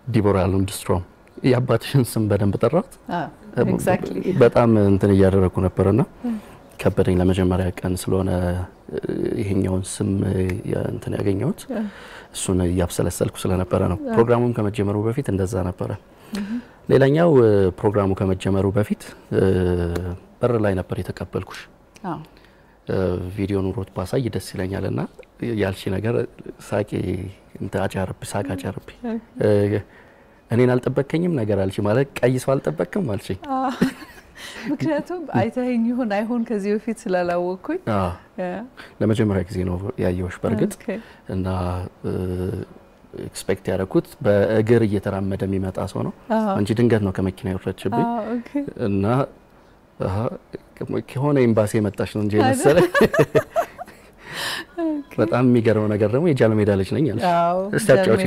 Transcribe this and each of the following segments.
ዲቦራ ሉንድስትሮም ያባትሽን ስም በደንብ ጠራት? ኤግዛክትሊ በጣም እንትን ያደረኩ ነበርና ከበደኝ ለመጀመሪያ ቀን ስለሆነ ይሄኛውን ስም እንትን ያገኘሁት እሱን ያብሰለሰልኩ ስለነበረ ነው። ፕሮግራሙን ከመጀመሩ በፊት እንደዛ ነበረ። ሌላኛው ፕሮግራሙ ከመጀመሩ በፊት በር ላይ ነበር የተቀበልኩሽ። ቪዲዮ ኑሮት ባሳይ ደስ ይለኛልና ያልሽ ነገር ሳቂ እንት አጫርብ እኔን አልጠበቀኝም ነገር አልሽ ማለት ቀይ ሰው አልጠበቀም አልሽ። ምክንያቱም አይተኸኝ ይሁን አይሁን ከዚህ በፊት ስላላወቅኩኝ ለመጀመሪያ ጊዜ ነው ያየሁሽ በርግጥ እና ኤክስፔክት ያደረኩት በእግር እየተራመደ የሚመጣ ሰው ነው እንጂ ድንገት ነው ከመኪና የወረደችብኝ እና ከሆነ ኤምባሲ መጣሽ ነው እንጂ መሰለኝ። በጣም የሚገርመው ነገር ደግሞ የጃልሜዳ ልጅ ነኝ አልሽ። እስቲ አጫውቺ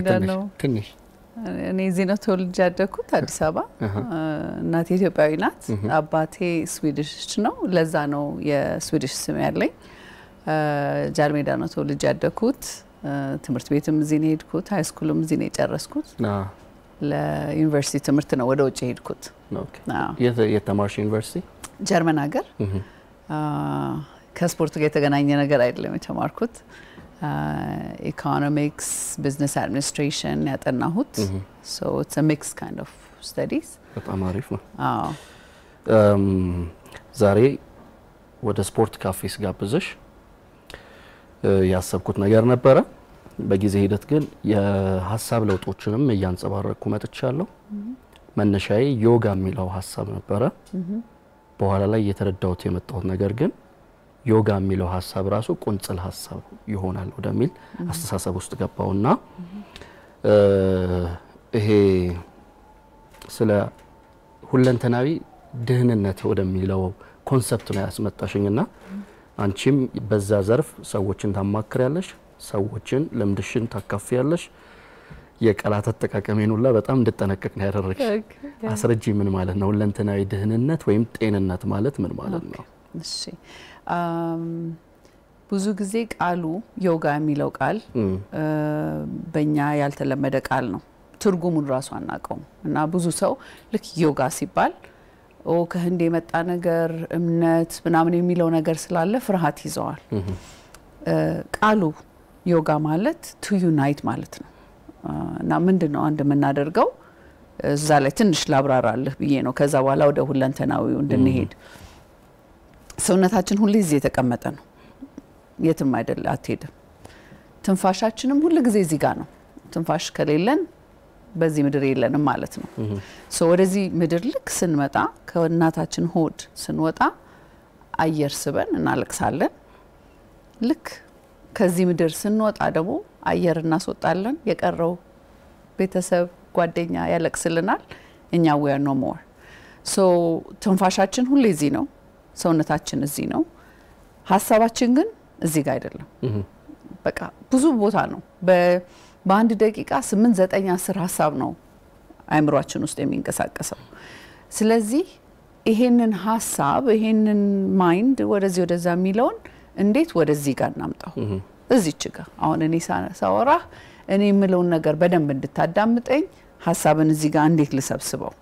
ትንሽ። እኔ እዚህ ነው ተወልጄ ያደግኩት አዲስ አበባ። እናቴ ኢትዮጵያዊ ናት፣ አባቴ ስዊዲሽ ነው። ለዛ ነው የስዊዲሽ ስም ያለኝ። ጃልሜዳ ነው ተወልጄ ያደግኩት። ትምህርት ቤትም እዚህ ነው ሄድኩት፣ ሃይ ስኩልም እዚህ ነው የጨረስኩት። ለዩኒቨርሲቲ ትምህርት ነው ወደ ውጭ ሄድኩት። ኦኬ የተማርሽ ዩኒቨርሲቲ? ጀርመን ሀገር። ከስፖርት ጋር የተገናኘ ነገር አይደለም የተማርኩት። ኢኮኖሚክስ ቢዝነስ አድሚኒስትሬሽን ያጠናሁት። ሶ ኢትስ አ ሚክስ ካይንድ ኦፍ ስተዲስ። በጣም አሪፍ ነው። ዛሬ ወደ ስፖርት ካፌ ስጋብዝሽ ያሰብኩት ነገር ነበረ። በጊዜ ሂደት ግን የሐሳብ ለውጦችንም እያንጸባረኩ መጥቻለሁ። መነሻዬ ዮጋ የሚለው ሐሳብ ነበረ። በኋላ ላይ የተረዳሁት የመጣሁት ነገር ግን ዮጋ የሚለው ሐሳብ ራሱ ቁንጽል ሐሳብ ይሆናል ወደሚል አስተሳሰብ ውስጥ ገባውና ይሄ ስለ ሁለንተናዊ ድህንነት ወደሚለው ኮንሰፕት ነው ያስመጣሽኝና አንቺም በዛ ዘርፍ ሰዎችን ታማክሪያለሽ፣ ሰዎችን ልምድሽን ታካፊያለሽ። የቃላት አጠቃቀሜን ሁላ በጣም እንድጠነቀቅ ነው ያደረግሽ። አስረጂ ምን ማለት ነው ሁለንተናዊ ድህንነት ወይም ጤንነት ማለት ምን ማለት ነው? እሺ ብዙ ጊዜ ቃሉ ዮጋ የሚለው ቃል በእኛ ያልተለመደ ቃል ነው። ትርጉሙን ራሱ አናውቀውም እና ብዙ ሰው ልክ ዮጋ ሲባል ከህንድ የመጣ ነገር እምነት ምናምን የሚለው ነገር ስላለ ፍርሃት ይዘዋል። ቃሉ ዮጋ ማለት ቱ ዩናይት ማለት ነው እና ምንድነው አንድ የምናደርገው እዛ ላይ ትንሽ ላብራራለህ ብዬ ነው። ከዛ በኋላ ወደ ሁለንተናዊው እንድንሄድ። ሰውነታችን ሁሉ እዚህ የተቀመጠ ነው፣ የትም አይደል አትሄድም። ትንፋሻችንም ሁሉ ጊዜ እዚህ ጋር ነው። ትንፋሽ ከሌለን በዚህ ምድር የለንም ማለት ነው። ወደዚህ ምድር ልክ ስንመጣ ከእናታችን ሆድ ስንወጣ አየር ስበን እናለቅሳለን። ልክ ከዚህ ምድር ስንወጣ ደግሞ አየር እናስወጣለን። የቀረው ቤተሰብ ጓደኛ ያለቅስልናል። እኛ we are no more። ትንፋሻችን ሁሉ እዚህ ነው፣ ሰውነታችን እዚህ ነው። ሐሳባችን ግን እዚህ ጋር አይደለም። በቃ ብዙ ቦታ ነው። በአንድ ደቂቃ 8 9 10 ሐሳብ ነው አይምሮአችን ውስጥ የሚንቀሳቀሰው። ስለዚህ ይሄንን ሐሳብ ይሄንን ማይንድ ወደዚህ ወደዛ የሚለውን እንዴት ወደዚህ ጋር እናምጣው? እዚች ጋር አሁን እኔ ሳወራ እኔ የምለውን ነገር በደንብ እንድታዳምጠኝ ሐሳብን እዚህ ጋር እንዴት ልሰብስበው?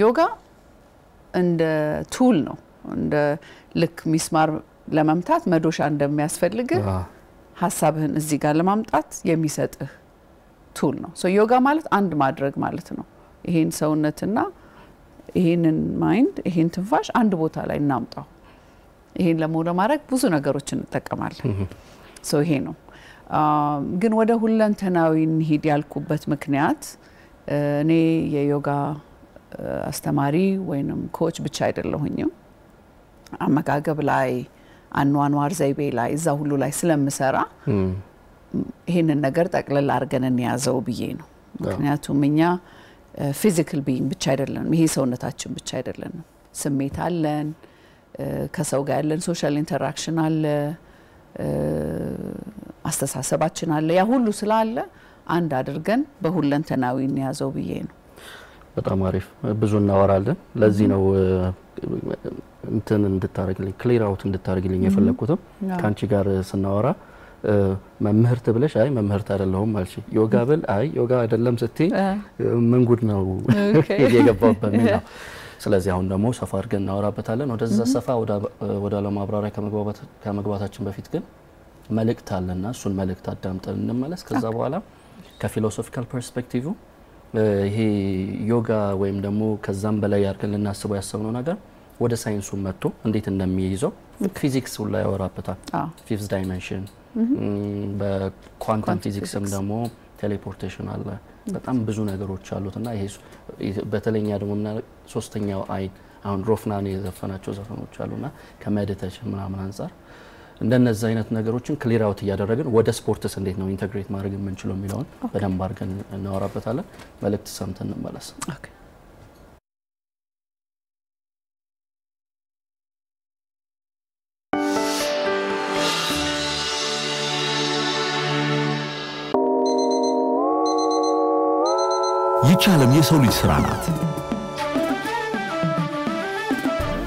ዮጋ እንደ ቱል ነው። እንደ ልክ ሚስማር ለመምታት መዶሻ እንደሚያስፈልግ ሐሳብህን እዚህ ጋር ለማምጣት የሚሰጥህ ቱል ነው። ዮጋ ማለት አንድ ማድረግ ማለት ነው። ይሄን ሰውነትና ይሄንን ማይንድ ይሄን ትንፋሽ አንድ ቦታ ላይ እናምጣው። ይሄን ለማድረግ ብዙ ነገሮችን እንጠቀማለን። ይሄ ነው። ግን ወደ ሁለንተናዊ እንሂድ ያልኩበት ምክንያት እኔ የዮጋ አስተማሪ ወይንም ኮች ብቻ አይደለሁኝም። አመጋገብ ላይ አኗኗር ዘይቤ ላይ እዛ ሁሉ ላይ ስለምሰራ ይሄንን ነገር ጠቅለል አድርገን እንያዘው ብዬ ነው። ምክንያቱም እኛ ፊዚካል ቢይንግ ብቻ አይደለንም። ይሄ ሰውነታችን ብቻ አይደለንም። ስሜት አለን፣ ከሰው ጋር ያለን ሶሻል ኢንተራክሽን አለ፣ አስተሳሰባችን አለ። ያ ሁሉ ስላለ አንድ አድርገን በሁለንተናዊ እንያዘው ብዬ ነው። በጣም አሪፍ ብዙ እናወራለን ለዚህ ነው እንትን እንድታረግልኝ ክሊር አውት እንድታረግልኝ የፈለኩትም ካንቺ ጋር ስናወራ መምህርት ብለሽ አይ መምህርት አይደለሁም ማለት ዮጋ ብል አይ ዮጋ አይደለም ስትይ ምን ጉድ ነው የገባበት ነው ስለዚህ አሁን ደግሞ ሰፋ አድርገን እናወራበታለን ወደዛ ሰፋ ወደ ለማብራሪያ ከመግባታችን በፊት ግን መልእክት አለና እሱን መልእክት አዳምጠን እንመለስ ከዛ በኋላ ከፊሎሶፊካል ፐርስፔክቲቭ ይሄ ዮጋ ወይም ደግሞ ከዛም በላይ አድርገን ልናስበው ያሰብነው ነገር ወደ ሳይንሱ መጥቶ እንዴት እንደሚይዘው ፊዚክስ ላይ ያወራበታል ፊፍዝ ዳይሜንሽን በኳንተም ፊዚክስም ደግሞ ቴሌፖርቴሽን አለ በጣም ብዙ ነገሮች አሉትና ይሄ በተለኛ ደግሞ ሶስተኛው አይን አሁን ሮፍናን የዘፈናቸው ዘፈኖች አሉና ከሜዲቴሽን ምናምን አንፃር እንደነዛ አይነት ነገሮችን ክሊር አውት ያደረግን ወደ ስፖርትስ እንዴት ነው ኢንተግሬት ማድረግ የምንችለው የሚለውን በደንብ አድርገን እናወራበታለን መልእክት ሰምተን እንመለስ ኦኬ ይቻለም የሰው ልጅ ስራ ናት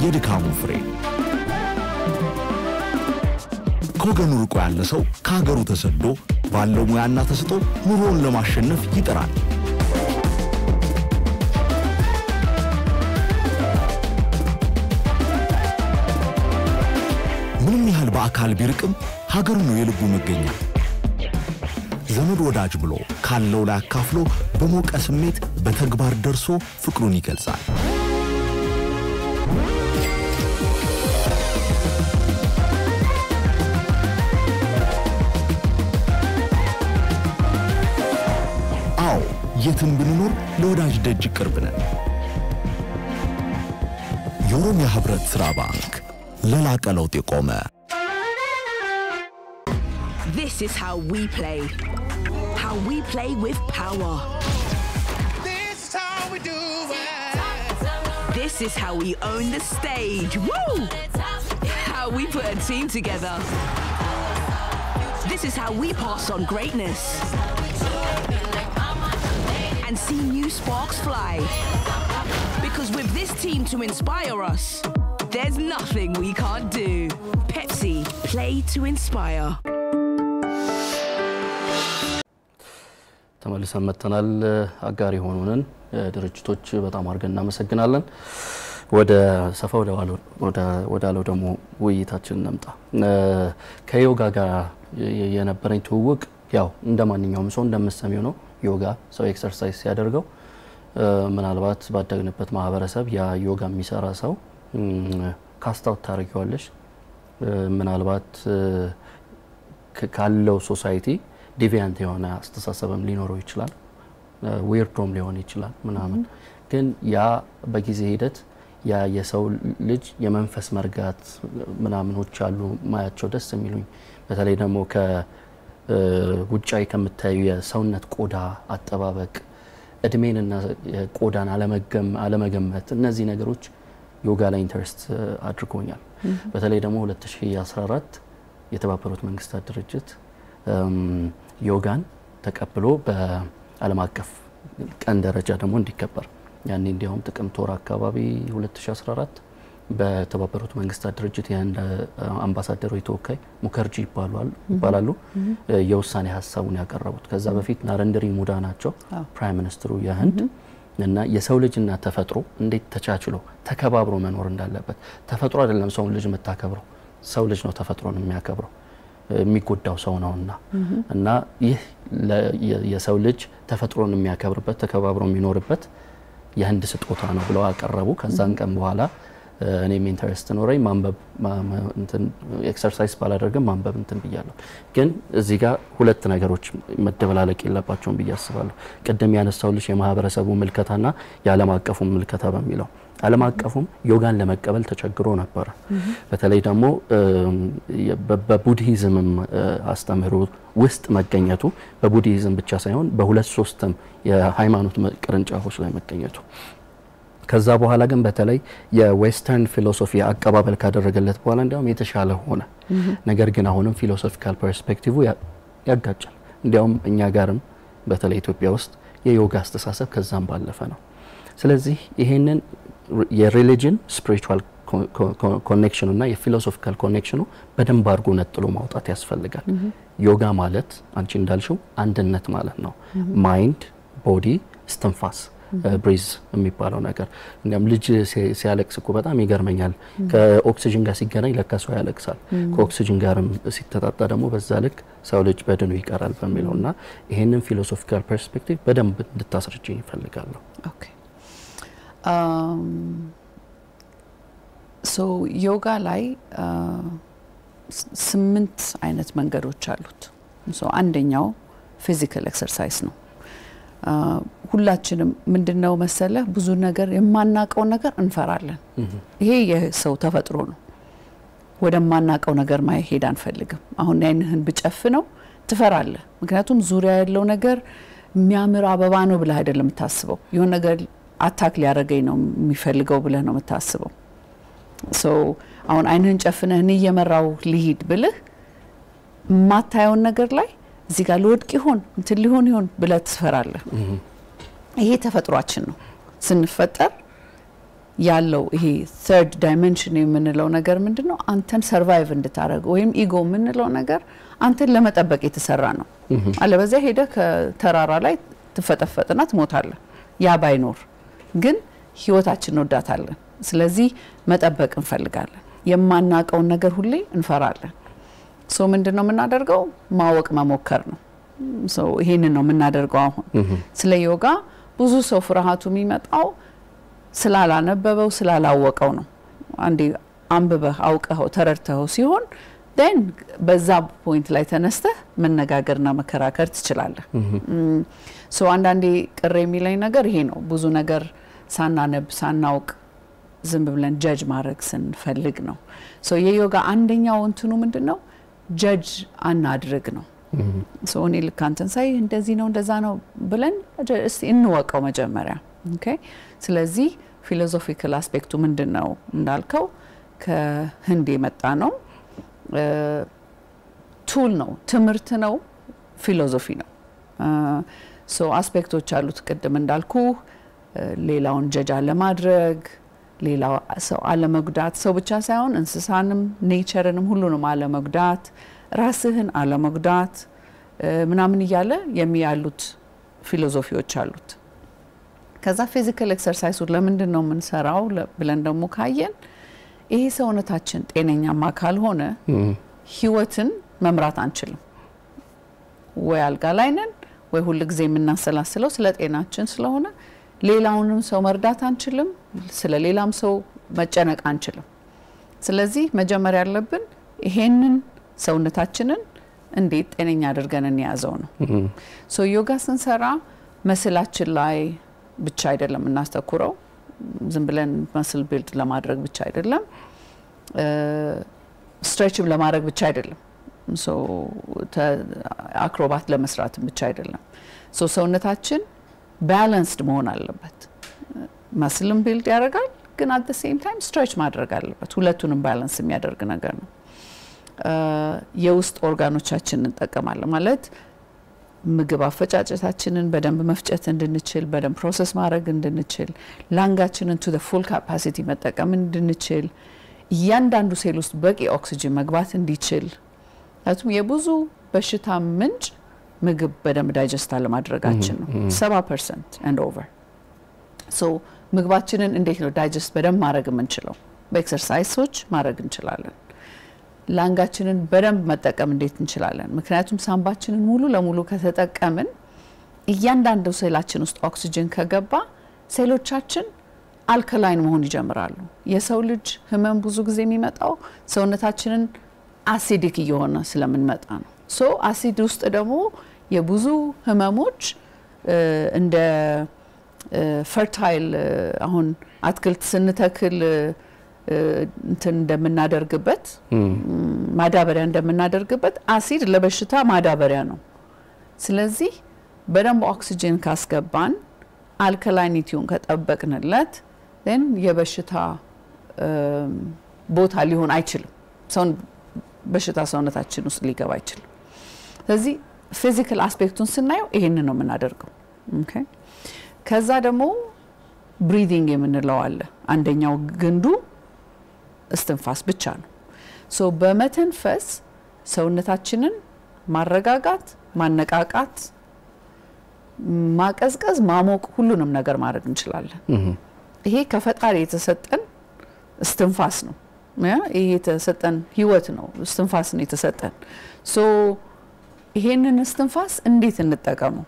የድካሙ ፍሬ ከወገኑ ርቆ ያለ ሰው ከሀገሩ ተሰዶ ባለው ሙያና ተስጦ ኑሮውን ለማሸነፍ ይጥራል ምንም ያህል በአካል ቢርቅም ሀገሩ ነው የልቡ መገኛ ዘመድ ወዳጅ ብሎ ካለው ላይ አካፍሎ በሞቀ ስሜት በተግባር ደርሶ ፍቅሩን ይገልጻል አዎ የትም ብንኖር ለወዳጅ ደጅ ቅርብ ነን የኦሮሚያ ህብረት ስራ ባንክ ለላቀ ለውጥ የቆመ This is how we play. How we play with power. This is how we do it. This is how we own the stage. Woo! How we put a team together. This is how we pass on greatness. And see new sparks fly. Because with this team to inspire us, there's nothing we can't do. Pepsi, play to inspire. ተመልሰን መተናል አጋሪ ሆኖነን ድርጅቶች በጣም አርገን እናመሰግናለን ወደ ሰፋ ወደ አለው ደግሞ ውይይታችን ነምጣ ከዮጋ ጋር የነበረኝ ትውውቅ ያው እንደማንኛውም ሰው እንደምሰሚው ነው ዮጋ ሰው ኤክሰርሳይዝ ያደርገው ምናልባት ባደግንበት ማህበረሰብ ያ ዮጋ የሚሰራ ሰው ካስታውት ታረጋለሽ ምናልባት ካለው ሶሳይቲ ዲቪያንት የሆነ አስተሳሰብም ሊኖረው ይችላል ዊርዶም ሊሆን ይችላል ምናምን ግን ያ በጊዜ ሂደት ያ የሰው ልጅ የመንፈስ መርጋት ምናምኖች አሉ ማያቸው ደስ የሚሉኝ በተለይ ደግሞ ከውጫይ ከምታዩ የሰውነት ቆዳ አጠባበቅ እድሜንና ቆዳን አለመገመት እነዚህ ነገሮች ዮጋ ላይ ኢንተረስት አድርጎኛል በተለይ ደግሞ 2014 የተባበሩት መንግስታት ድርጅት ዮጋን ተቀብሎ በዓለም አቀፍ ቀን ደረጃ ደግሞ እንዲከበር ያኔ እንዲያውም ጥቅምት ወር አካባቢ 2014 በተባበሩት መንግስታት ድርጅት የህንድ አምባሳደሩ ተወካይ ሙከርጂ ይባላሉ የውሳኔ ሐሳቡን ያቀረቡት ከዛ በፊት ናረንድሪ ሙዳ ናቸው ፕራይም ሚኒስትሩ የህንድ እና የሰው ልጅና ተፈጥሮ እንዴት ተቻችሎ ተከባብሮ መኖር እንዳለበት ተፈጥሮ አይደለም ሰው ልጅ መታከብረው ሰው ልጅ ነው ተፈጥሮን የሚያከብረው የሚጎዳው ሰው ነውና እና ይህ የሰው ልጅ ተፈጥሮን የሚያከብርበት ተከባብሮ የሚኖርበት የህንድ ስጦታ ነው ብለው አቀረቡ ከዛን ቀን በኋላ እኔም ኢንተረስት ኖረኝ ማንበብ እንትን ኤክሰርሳይዝ ባላደርግም ማንበብ እንትን ብያለሁ ግን እዚህ ጋር ሁለት ነገሮች መደበላለቅ የለባቸውም ብያስባለሁ ቀደም ያነሳውልሽ የማህበረሰቡ ምልከታና የዓለም አቀፉ ምልከታ በሚለው ዓለም አቀፉም ዮጋን ለመቀበል ተቸግሮ ነበር በተለይ ደግሞ በቡድሂዝም አስተምህሮ ውስጥ መገኘቱ በቡድሂዝም ብቻ ሳይሆን በሁለት ሶስትም የሃይማኖት ቅርንጫፎች ላይ መገኘቱ ከዛ በኋላ ግን በተለይ የዌስተርን ፊሎሶፊ አቀባበል ካደረገለት በኋላ እንዲያውም የተሻለ ሆነ ነገር ግን አሁንም ፊሎሶፊካል ፐርስፔክቲቭ ያጋጫል እንዲያውም እኛ ጋርም በተለይ ኢትዮጵያ ውስጥ የዮጋ አስተሳሰብ ከዛም ባለፈ ነው ስለዚህ ይሄንን የሪሊጅን ስፒሪቹዋል ኮኔክሽኑ እና የፊሎሶፊካል ኮኔክሽኑ በደንብ አድርጎ ነጥሎ ማውጣት ያስፈልጋል። ዮጋ ማለት አንቺ እንዳልሽው አንድነት ማለት ነው። ማይንድ ቦዲ እስትንፋስ ብሪዝ የሚባለው ነገር እንደም ልጅ ሲያለቅስ እኮ በጣም ይገርመኛል። ከኦክሲጅን ጋር ሲገናኝ ለካሱ ያለቅሳል። ከኦክሲጅን ጋርም ሲተጣጣ ደግሞ በዛ ልክ ሰው ልጅ በድኑ ይቀራል በሚለውና ይሄንን ፊሎሶፊካል ፐርስፔክቲቭ በደንብ እንድታስረጅኝ ይፈልጋለሁ። ኦኬ ሶ ዮጋ ላይ 8 አይነት መንገዶች አሉት። ሶ አንደኛው ፊዚካል ኤክሰርሳይዝ ነው። ሁላችንም ምንድነው መሰለ ብዙ ነገር የማናቀው ነገር እንፈራለን። ይሄ የሰው ተፈጥሮ ነው። ወደማናቀው ነገር ማይሄድ አንፈልግም። አሁን አይንህን ብጨፍነው ትፈራለህ። ምክንያቱም ዙሪያ ያለው ነገር የሚያምር አበባ ነው ብለህ አይደለም የምታስበው። የሆነ ነገር አታክ ሊያረገኝ ነው የሚፈልገው ብለህ ነው የምታስበው። ሶ አሁን አይንህን ጨፍነህ እኔ እየመራው ሊሂድ ብለህ ማታየውን ነገር ላይ እዚህ ጋር ልወድቅ ይሆን እንትን ሊሆን ይሆን ብለህ ትፈራለህ። ይሄ ተፈጥሯችን ነው። ስንፈጠር ያለው ይሄ third dimension የምንለው ነገር ምንድነው? አንተን ሰርቫይቭ እንድታረግ ወይም ኢጎ የምንለው ነገር አንተን ለመጠበቅ የተሰራ ነው። አለበዚያ ሄደ ከተራራ ላይ ትፈጠፈጥና ትሞታለህ። ያ ባይኖር ግን ህይወታችን ወዳታለን። ስለዚህ መጠበቅ እንፈልጋለን። የማናቀው ነገር ሁሌ እንፈራለን። ሶ ምንድነው የምናደርገው? ማወቅ መሞከር ነው። ሶ ይሄንን ነው የምናደርገው። አሁን ስለ ዮጋ ብዙ ሰው ፍርሃቱ የሚመጣው ስላላነበበው ስላላወቀው ነው። አንዴ አንብበህ አውቀው ተረድተው ሲሆን then በዛ ፖይንት ላይ ተነስተህ መነጋገርና መከራከር ትችላለህ። ሶ አንዳንዴ ቅር የሚለኝ ነገር ይሄ ነው። ብዙ ነገር ሳናነብ ሳናውቅ ዝም ብለን ጀጅ ማድረግ ስንፈልግ ነው። ሶ የዮጋ አንደኛው እንትኑ ምንድነው? ጀጅ አናድርግ ነው። ሶ እኔ ልክ አንተን ሳይ እንደዚህ ነው እንደዛ ነው ብለን እስቲ እንወቀው መጀመሪያ። ኦኬ ስለዚህ ፊሎሶፊካል አስፔክቱ ምንድነው እንዳልከው ከህንድ የመጣ ነው። ቱል ነው፣ ትምህርት ነው፣ ፊሎሶፊ ነው። ሶ አስፔክቶች አሉት ቅድም እንዳልኩ ሌላውን ጀጅ አለማድረግ፣ ሌላው ሰው አለመጉዳት፣ ሰው ብቻ ሳይሆን እንስሳንም ኔቸርንም ሁሉንም አለመጉዳት፣ ራስህን አለመጉዳት ምናምን ይያለ የሚያሉት ፊሎሶፊዎች አሉት። ከዛ ፊዚካል ኤክሰርሳይሱ ለምንድን ነው የምንሰራው ብለን ደግሞ ካየን ይሄ ሰውነታችን ጤነኛማ ካልሆነ ህይወትን መምራት አንችልም። ወይ አልጋ ላይ ነን ወይ ሁሉ ጊዜ የምናሰላስለው ስለ ጤናችን ስለሆነ ሌላውንም ሰው መርዳት አንችልም፣ ስለ ሌላም ሰው መጨነቅ አንችልም። ስለዚህ መጀመሪያ ያለብን ይሄንን ሰውነታችንን እንዴት ጤነኛ አድርገን እንያዘው ነው። ሶ ዮጋ ስንሰራ መስላችን ላይ ብቻ አይደለም እናስተኩረው። ዝም ብለን መስል ቢልድ ለማድረግ ብቻ አይደለም፣ ስትሬችም ለማድረግ ብቻ አይደለም፣ ሶ አክሮባት ለመስራት ብቻ አይደለም። ሶ ሰውነታችን ባላንስድ መሆን አለበት። መስልም ቢልድ ያደርጋል ግን at the same time ስትሬች ማድረግ አለበት። ሁለቱንም ባላንስ የሚያደርግ ነገር ነው። የውስጥ ኦርጋኖቻችንን እንጠቀማለን ማለት ምግብ አፈጫጨታችንን በደንብ መፍጨት እንድንችል፣ በደንብ ፕሮሰስ ማድረግ እንድንችል፣ ላንጋችንን to the full capacity መጠቀም እንድንችል፣ እያንዳንዱ ሴል ውስጥ በቂ ኦክሲጅን መግባት እንዲችል። አቱም የብዙ በሽታ ምንጭ ምግብ በደንብ ዳይጀስት አለማድረጋችን ነው 70% and over። ሶ ምግባችንን እንዴት ነው ዳይጀስት በደንብ ማድረግ የምንችለው? በኤክሰርሳይሶች ማድረግ እንችላለን። ላንጋችንን በደንብ መጠቀም እንዴት እንችላለን? ምክንያቱም ሳምባችንን ሙሉ ለሙሉ ከተጠቀምን እያንዳንዱ ሴላችን ውስጥ ኦክሲጅን ከገባ ሴሎቻችን አልካላይን መሆን ይጀምራሉ። የሰው ልጅ ህመም ብዙ ጊዜ የሚመጣው ሰውነታችንን አሲዲክ እየሆነ ስለምንመጣ ነው። ሶ አሲድ ውስጥ ደግሞ የብዙ ህመሞች እንደ ፈርታይል አሁን አትክልት ስንተክል እንትን እንደምናደርግበት ማዳበሪያ እንደምናደርግበት አሲድ ለበሽታ ማዳበሪያ ነው። ስለዚህ በደንብ ኦክሲጅን ካስገባን አልካላይኒቲውን ከጠበቅንለት then የበሽታ ቦታ ሊሆን አይችልም። ሰውን በሽታ ሰውነታችን ውስጥ ሊገባ አይችልም። ስለዚህ ፊዚካል አስፔክቱን ስናየው ይሄንን ነው የምናደርገው። ኦኬ ከዛ ደግሞ ብሪዲንግ የምንለው አለ አንደኛው ግንዱ እስትንፋስ ብቻ ነው ሶ በመተንፈስ ሰውነታችንን ማረጋጋት ማነቃቃት ማቀዝቀዝ ማሞቅ ሁሉንም ነገር ማድረግ እንችላለን ይሄ ከፈጣሪ የተሰጠን እስትንፋስ ነው ይሄ የተሰጠን ህይወት ነው እስትንፋስ ነው የተሰጠን ሶ ይሄንን እስትንፋስ እንዴት እንጠቀመው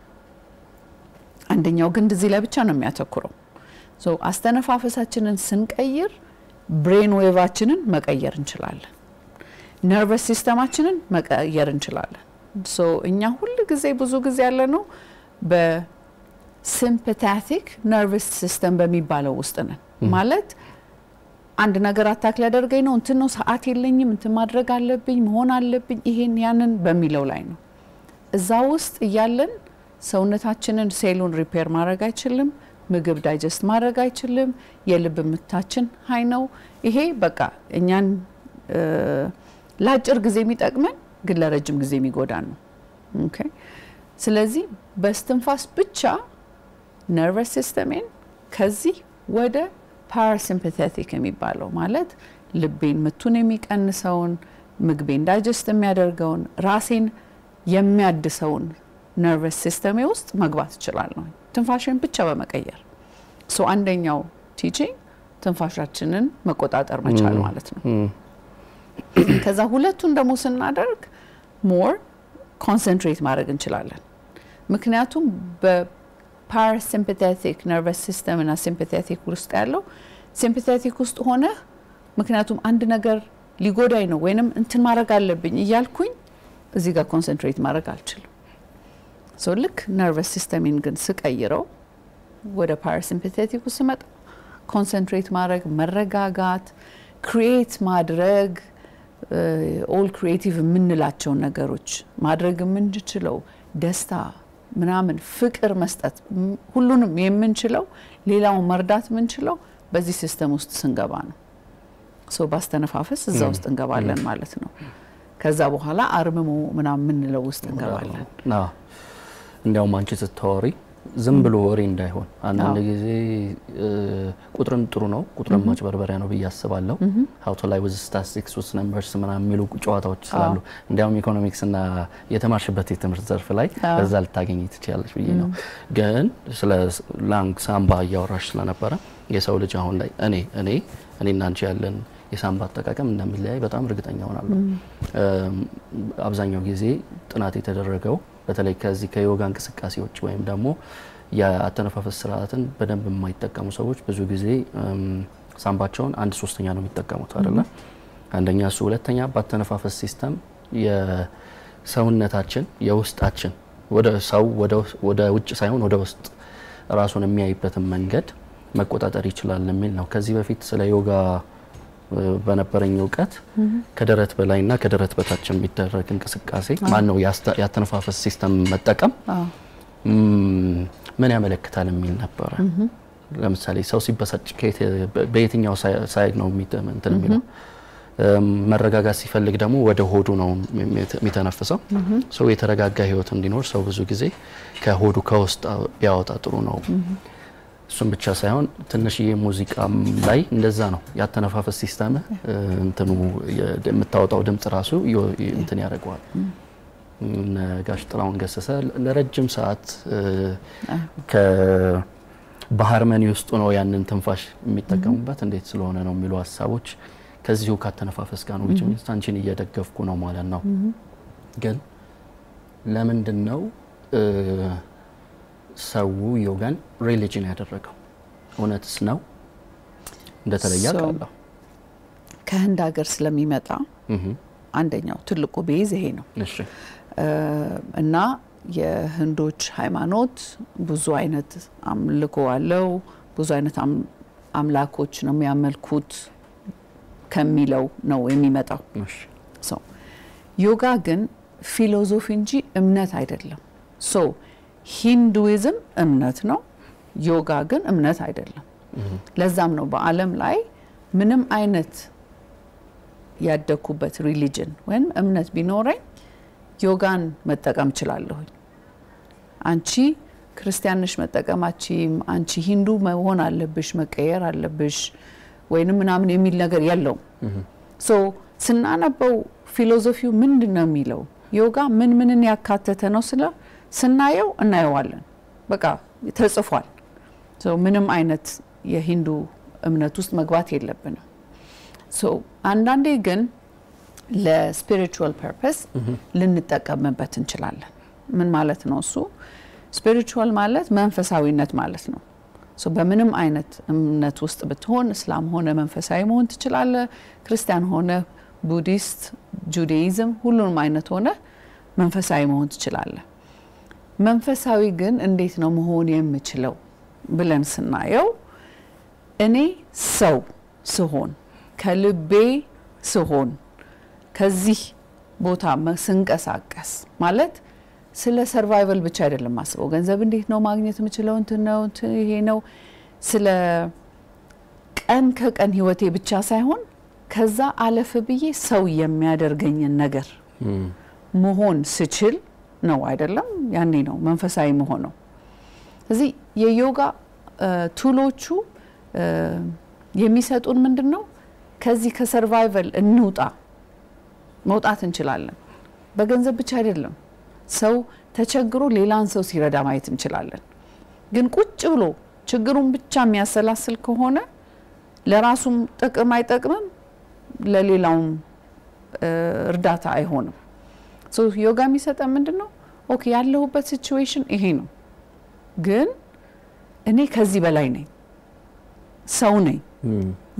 አንደኛው ግን እዚህ ላይ ብቻ ነው የሚያተኩረው ሶ አስተነፋፈሳችንን ስንቀይር ብሬን ዌቫችንን መቀየር እንችላለን ነርቨስ ሲስተማችንን መቀየር እንችላለን ሶ እኛ ሁሉ ጊዜ ብዙ ጊዜ ያለ ነው በሲምፓቲክ ነርቨስ ሲስተም በሚባለው ውስጥ ነን ማለት አንድ ነገር አታክ ሊያደርገኝ ነው እንትን ነው ሰዓት የለኝም እንትን ማድረግ አለብኝ መሆን አለብኝ ይሄን ያንን በሚለው ላይ ነው እዛ ውስጥ ያለን ሰውነታችንን ሴሉን ሪፔር ማድረግ አይችልም ምግብ ዳይጀስት ማድረግ አይችልም የልብ ምታችን ሃይ ነው ይሄ በቃ እኛን ለአጭር ጊዜ የሚጠቅመን ግን ለረጅም ጊዜ የሚጎዳን ነው ኦኬ ስለዚህ በስትንፋስ ብቻ ነርቨስ ሲስተምን ከዚህ ወደ ፓራሲምፓቲክ የሚባለው ማለት ልቤን ምቱን የሚቀንሰውን ምግቤን ዳይጀስት የሚያደርገውን ራሴን የሚያድሰውን ነርቨስ ሲስተም ውስጥ መግባት ይችላል ነው ትንፋሽን ብቻ በመቀየር ሶ አንደኛው ቲቺንግ ትንፋሻችንን መቆጣጠር መቻል ማለት ነው ከዛ ሁለቱን ደግሞ ስናደርግ ሞር ኮንሰንትሬት ማድረግ እንችላለን ምክንያቱም በፓራሲምፓቲክ ነርቨስ ሲስተም እና ሲምፓቲክ ውስጥ ያለው ሲምፓቲክ ውስጥ ሆነ ምክንያቱም አንድ ነገር ሊጎዳይ ነው ወይንም እንትን ማድረግ አለብኝ ይያልኩኝ እዚህ ጋር ኮንሰንትሬት ማድረግ አልችልም ሶ ልክ ነርቨስ ሲስተምን ግን ስቀይረው ወደ ፓራሲምፓቲክ ውስጥ መጣ ኮንሰንትሬት ማድረግ መረጋጋት ክሪኤት ማድረግ ኦል ክሪኤቲቭ ምንላቸው ነገሮች ማድረግ ምንችለው ደስታ ምናምን ፍቅር መስጠት ሁሉንም የምንችለው ሌላው መርዳት ምንችለው በዚህ ሲስተም ውስጥ ስንገባ ነው ሶ ባስተነፋፈስ እዛ ውስጥ እንገባለን ማለት ነው ከዛ በኋላ አርምሞ ምናምን ምንለው ውስጥ እንገባለን እንዲያውም አንቺ ስትወሪ ዝም ብሎ ወሬ እንዳይሆን አንዳንድ ጊዜ ቁጥርን ጥሩ ነው ቁጥርን ማጭበርበሪያ ነው በያስባለው how to lie with statistics with numbers ምናምን የሚሉ ጨዋታዎች ስላሉ እንዲያውም ኢኮኖሚክስ እና የተማርሽበት የትምህርት ዘርፍ ላይ በዛ ልታገኝ ትችያለሽ ብዬ ነው ግን ስለ ላንግ ሳምባ ያወራሽ ስለነበረ የሰው ልጅ አሁን ላይ እኔና አንቺ ያለን የሳምባ አጠቃቀም እንደሚለያይ በጣም እርግጠኛ ሆናለሁ አብዛኛው ጊዜ ጥናት የተደረገው በተለይ ከዚህ ከዮጋ እንቅስቃሴዎች ወይም ደግሞ የአተነፋፈስ ስርዓትን በደንብ የማይጠቀሙ ሰዎች ብዙ ጊዜ ሳምባቸውን 1/3 ነው የሚጠቀሙት አይደለ አንደኛ እሱ ሁለተኛ በአተነፋፈስ ሲስተም የሰውነታችን የውስጣችን ወደ ውጭ ሳይሆን ወደ ውስጥ ራሱን የሚያይበትን መንገድ መቆጣጠር ይችላል የሚል ነው ከዚህ በፊት ስለ ዮጋ በነበረኝ ዕውቀት ከደረት በላይና ከደረት በታች የሚደረግ እንቅስቃሴ ማን ነው ያተነፋፈስ ሲስተም መጠቀም ምን ያመለክታል የሚል ነበር ለምሳሌ ሰው ሲበሳጭ በየትኛው ሳይድ ነው እንትን የሚለው መረጋጋት ሲፈልግ ደግሞ ወደ ሆዱ ነው የሚተነፍሰው ሰው የተረጋጋ ህይወት እንዲኖር ሰው ብዙ ጊዜ ከሆዱ ከውስጥ ቢያወጣ ጥሩ ነው እሱም ብቻ ሳይሆን ትንሽዬ ሙዚቃም ላይ እንደዛ ነው ያተነፋፈስ ሲስተም እንትኑ የምታወጣው ድምጽ ራሱ እንትን ያደርጋል ጋሽ ጥላውን ገሰሰ ለረጅም ሰዓት ከባህርመኒ ውስጥ ነው ያንን ትንፋሽ የሚጠቀሙበት እንዴት ስለሆነ ነው የሚሉ ሐሳቦች ከዚሁ ካተነፋፈስ ጋር ነው which አንቺን እየደገፍኩ ነው ማለት ነው ግን ለምንድነው ሰው ዮጋን ሪሊጅን ያደረገው እውነትስ ነው እንደተለየ አቃለሁ ከህንድ ሀገር ስለሚመጣ አንደኛው ትልቁ ቤዝ ይሄ ነው እሺ እና የህንዶች ሃይማኖት ብዙ አይነት አምልኮ አለው ብዙ አይነት አምላኮች ነው የሚያመልኩት ከሚለው ነው የሚመጣው እሺ ሶ ዮጋ ግን ፊሎሶፊ እንጂ እምነት አይደለም ሶ ሂንዱይዝም እምነት ነው ዮጋ ግን እምነት አይደለም ለዛም ነው በአለም ላይ ምንም አይነት ያደኩበት ሪሊጅን ወይም እምነት ቢኖረኝ ዮጋን መጠቀም ይችላልሁ አንቺ ክርስቲያንሽ መጠቀማችም አንቺ ሂንዱ መሆን አለብሽ መቀየር አለብሽ ወይንም ምናምን የሚል ነገር ያለው ሶ ስናነበው ፊሎሶፊው ምንድነው የሚለው ዮጋ ምንን ያካተተ ነው ስናየው እናየዋለን በቃ ተጽፏል ሶ ምንም አይነት የሂንዱ እምነት ውስጥ መግባት የለብንም ሶ አንዳንዴ ግን ለስፒሪቹዋል ፐርፐስ ልንጠቀምበት እንችላለን ምን ማለት ነው እሱ ስፒሪቹዋል ማለት መንፈሳዊነት ማለት ነው ሶ በምንም አይነት እምነት ውስጥ ብትሆን እስላም ሆነ መንፈሳዊ መሆን ትችላለህ ክርስቲያን ሆነ ቡዲስት ጁዳይዝም ሁሉንም አይነት ሆነ መንፈሳዊ መሆን ትችላለህ መንፈሳዊ ግን እንዴት ነው መሆን የምችለው ብለን ስናየው እኔ ሰው ስሆን ከልቤ ስሆን ከዚህ ቦታ ስንቀሳቀስ ማለት ስለ ሰርቫይቫል ብቻ አይደለም ማስበው ገንዘብ እንዴት ነው ማግኘት የምችለው ነው ይሄ ነው ስለ ቀን ከቀን ህይወቴ ብቻ ሳይሆን ከዛ አለፍ ብዬ ሰው የሚያደርገኝ ነገር መሆን ስችል ነው አይደለም ያኔ ነው መንፈሳዊ መሆን ነው ስለዚህ የዮጋ ቱሎቹ የሚሰጡን ምንድነው ከዚህ ከሰርቫይቫል እንውጣ መውጣት እንችላለን በገንዘብ ብቻ አይደለም ሰው ተቸግሮ ሌላን ሰው ሲረዳ ማየት እንችላለን ግን ቁጭ ብሎ ችግሩን ብቻ የሚያሰላስል ከሆነ ለራሱም ጥቅም አይጠቅምም ለሌላውም እርዳታ አይሆንም ሶ ዮጋ የሚሰጠን ምንድነው ኦኬ ያለሁበት ሲቹዌሽን ይሄ ነው ግን እኔ ከዚህ በላይ ነኝ ሰው ነኝ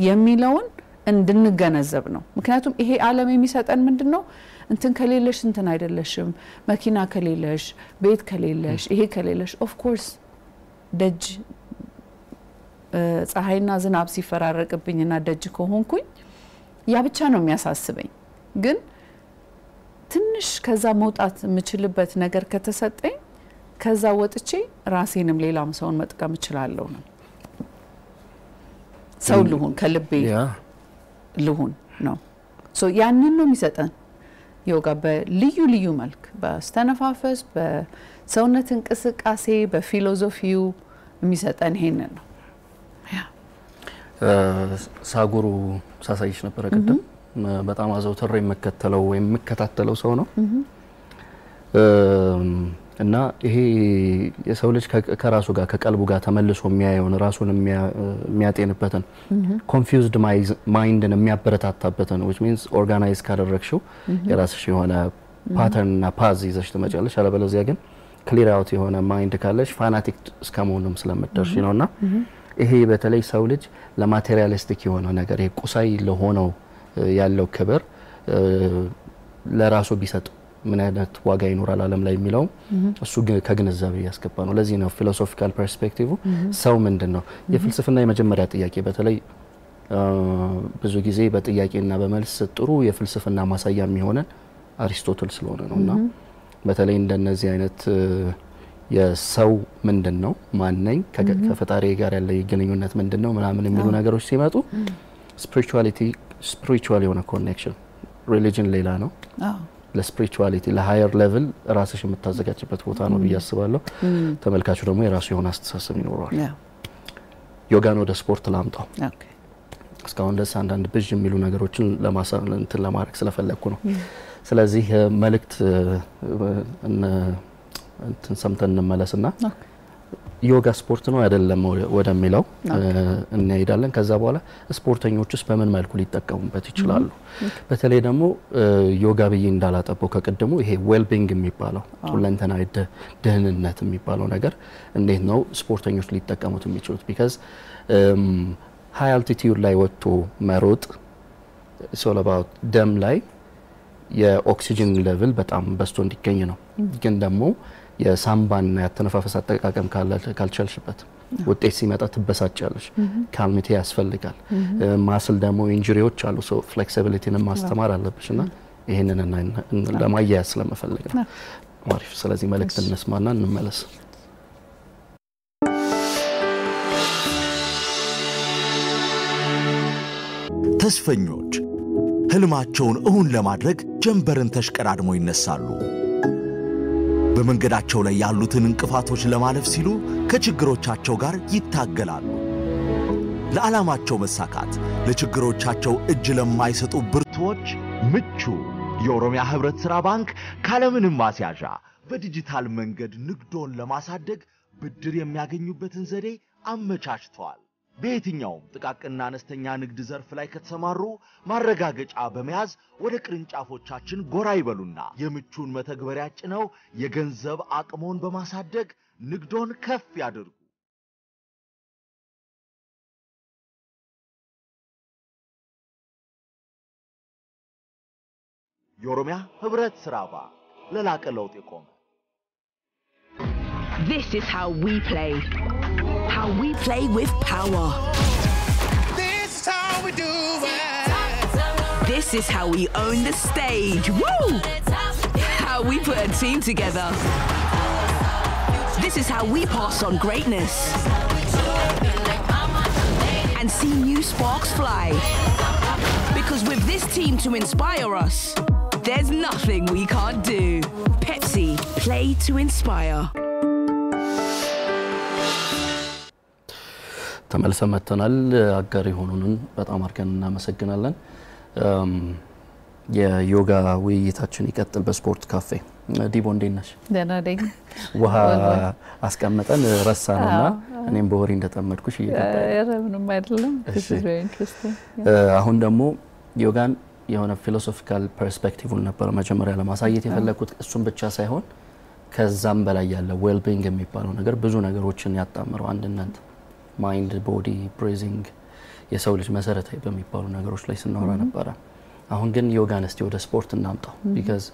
የሚለውን እንድንገነዘብ ነው ምክንያቱም ይሄ ዓለም የሚሰጠን ምንድነው እንትን ከሌለሽ እንትን አይደለሽም መኪና ከሌለሽ ቤት ከሌለሽ ይሄ ከሌለሽ ኦፍ ኮርስ ደጅ ፀሐይና ዝናብ ሲፈራረቅብኝና ደጅ ከሆንኩኝ ያ ብቻ ነው የሚያሳስበኝ ግን ትንሽ ከዛ መውጣት የምችልበት ነገር ከተሰጠኝ ከዛ ወጥቼ ራሴንም ሌላም ሰውን መጥቀም እችላለሁ ነው ሰው ልሁን ከልቤ ልሁን ነው ሶ ያንን ነው የሚሰጠን ዮጋ በልዩ መልክ በስተነፋፈስ በሰውነት እንቅስቃሴ በፊሎሶፊው የሚሰጠን ይሄንን ነው ሳጉሩ ሳሳይሽ ነበር ቀደም በጣም አዘውትሬ የምከተለው ወይም የምከታተለው ሰው ነው እና ይሄ የሰው ልጅ ከራሱ ጋር ከቀልቡ ጋር ተመልሶ የሚያየውን ራሱን የሚያጤንበትን ኮንፊውዝድ ማይንድን የሚያበረታታበትን which means organize ካደረግሽው የራስሽ የሆነ ፓተርን እና ፓዝ ይዘሽ ትመጫለሽ አለበለዚያ ግን ክሊር አውት የሆነ ማይንድ ካለሽ ፋናቲክ እስከመሆንም ስለምትደርሺ ነውና ይሄ በተለይ ሰው ልጅ ለማቴሪያሊስቲክ የሆነ ነገር ቁሳይ ለሆነው ያለው ክብር ለራሱ ቢሰጥ ምን አይነት ዋጋ ይኖራል ዓለም ላይ የሚለው እሱ ከግንዛቤ ያስገባ ነው ለዚህ ነው ፊሎሶፊካል ፐርስፔክቲቭ ሰው ምንድነው የፍልስፍና የመጀመሪያ ጥያቄ በተለይ ብዙ ጊዜ በጥያቄና በመልስ ጥሩ የፍልስፍና ማሳያ የሚሆነን አሪስቶትል ስለሆነ ነውና በተለይ እንደነዚህ አይነት የሰው ምንድነው ማንነኝ ከፈጣሪ ጋር ያለ ግንኙነት ምንድነው ምናምን የሚሉ ነገሮች ሲመጡ ስፒሪቹዋል የሆነ ኮኔክሽን ሪሊጅን ሌላ ነው ለስፒሪቹዋሊቲ ለሃየር ሌቭል ራስሽ የምታዘጋጅበት ቦታ ነው ብያስባለሁ ተመልካቹ ደግሞ የራሱ የሆነ አስተሳሰብ ይኖራል ዮጋን ወደ ስፖርት ላምጣው እስካሁን ደስ አንዳንድ ብዥ የሚሉ ነገሮችን ለማድረግ ስለፈለኩ ነው ስለዚህ መልእክት እንትን ሰምተን እንመለስና ዮጋ ስፖርት ነው አይደለም ወደሚለው እንሄዳለን ከዛ በኋላ ስፖርተኞችስ በምን መልኩ ሊጠቀሙበት ይችላሉ በተለይ ደግሞ ዮጋ በይ እንዳላጠበው ከቀደሙ ይሄ ዌልቢንግ የሚባለው ሁለንተናዊ ደህንነት የሚባለው ነገር እንዴት ነው ስፖርተኞች ሊጠቀሙት የሚችሉት because high altitude ላይ ወጥቶ መሮጥ it's all about ደም ላይ የኦክሲጅን ሌቭል በጣም በስቶ እንዲገኝ ነው ግን ደግሞ የሳምባና ያተነፋፈስ አጠቃቀም ካልቻልሽበት ውጤት ሲመጣ ትበሳጫለሽ ካልሚቲ ያስፈልጋል ማስል ደግሞ ኢንጁሪዎች አሉ ሶ ፍሌክሲቢሊቲን ማስተማር አለብሽና ይሄንን ለማያያዝ ስለመፈለግ ነው አሪፍ ስለዚህ መልእክት እንስማና እንመለስ ተስፈኞች ህልማቸውን እውን ለማድረግ ጀንበርን ተሽቀዳድሞ ይነሳሉ በመንገዳቸው ላይ ያሉትን እንቅፋቶች ለማለፍ ሲሉ ከችግሮቻቸው ጋር ይታገላሉ። ለዓላማቸው መሳካት ለችግሮቻቸው እጅ ለማይሰጡ ብርቱዎች ምቹ የኦሮሚያ ህብረት ሥራ ባንክ ካለምንም ማስያዣ በዲጂታል መንገድ ንግዶን ለማሳደግ ብድር የሚያገኙበትን ዘዴ አመቻችቷል። በየትኛውም ጥቃቅንና አነስተኛ ንግድ ዘርፍ ላይ ከተሰማሩ ማረጋገጫ በመያዝ ወደ ቅርንጫፎቻችን ጎራ ይበሉና የምቹን መተግበሪያ ጭነው የገንዘብ አቅሞን በማሳደግ ንግዶን ከፍ ያድርጉ። የኦሮሚያ ህብረት ሥራ ባንክ ለላቀ ለውጥ የቆመ This is how we play. How we play with power. This is how we do it. This is how we own the stage. Woo! How we put a team together. This is how we pass on greatness. And see new sparks fly. Because with this team to inspire us, there's nothing we can't do. Pepsi, play to inspire. ተመልሰን መጥተናል። አጋር የሆኑንን በጣም አርገን እናመሰግናለን። የዮጋ ውይይታችን ይቀጥል በስፖርት ካፌ። ዲቦ እንዴት ነሽ? ደህና ነኝ። ውሃ አስቀምጠን ረሳነውና እኔም በወሬ እንደተመድኩሽ ይገባል። ምንም አይደለም። This is very interesting. አሁን ደግሞ ዮጋን የሆነ ፊሎሶፊካል ፐርስፔክቲቭን ነበር መጀመሪያ ለማሳየት የፈለኩት። እሱን ብቻ ሳይሆን ከዛም በላይ ያለ ዌልቢንግ የሚባለው ነገር ብዙ ነገሮችን ያጣምረው አንድነት ማይንድ ቦዲ ብሪዚንግ የሰው ልጅ መሰረታዊ በሚባሉ ነገሮች ላይ ስናወራ ነበር። አሁን ግን ዮጋን እስቲ ወደ ስፖርት እናምጣው because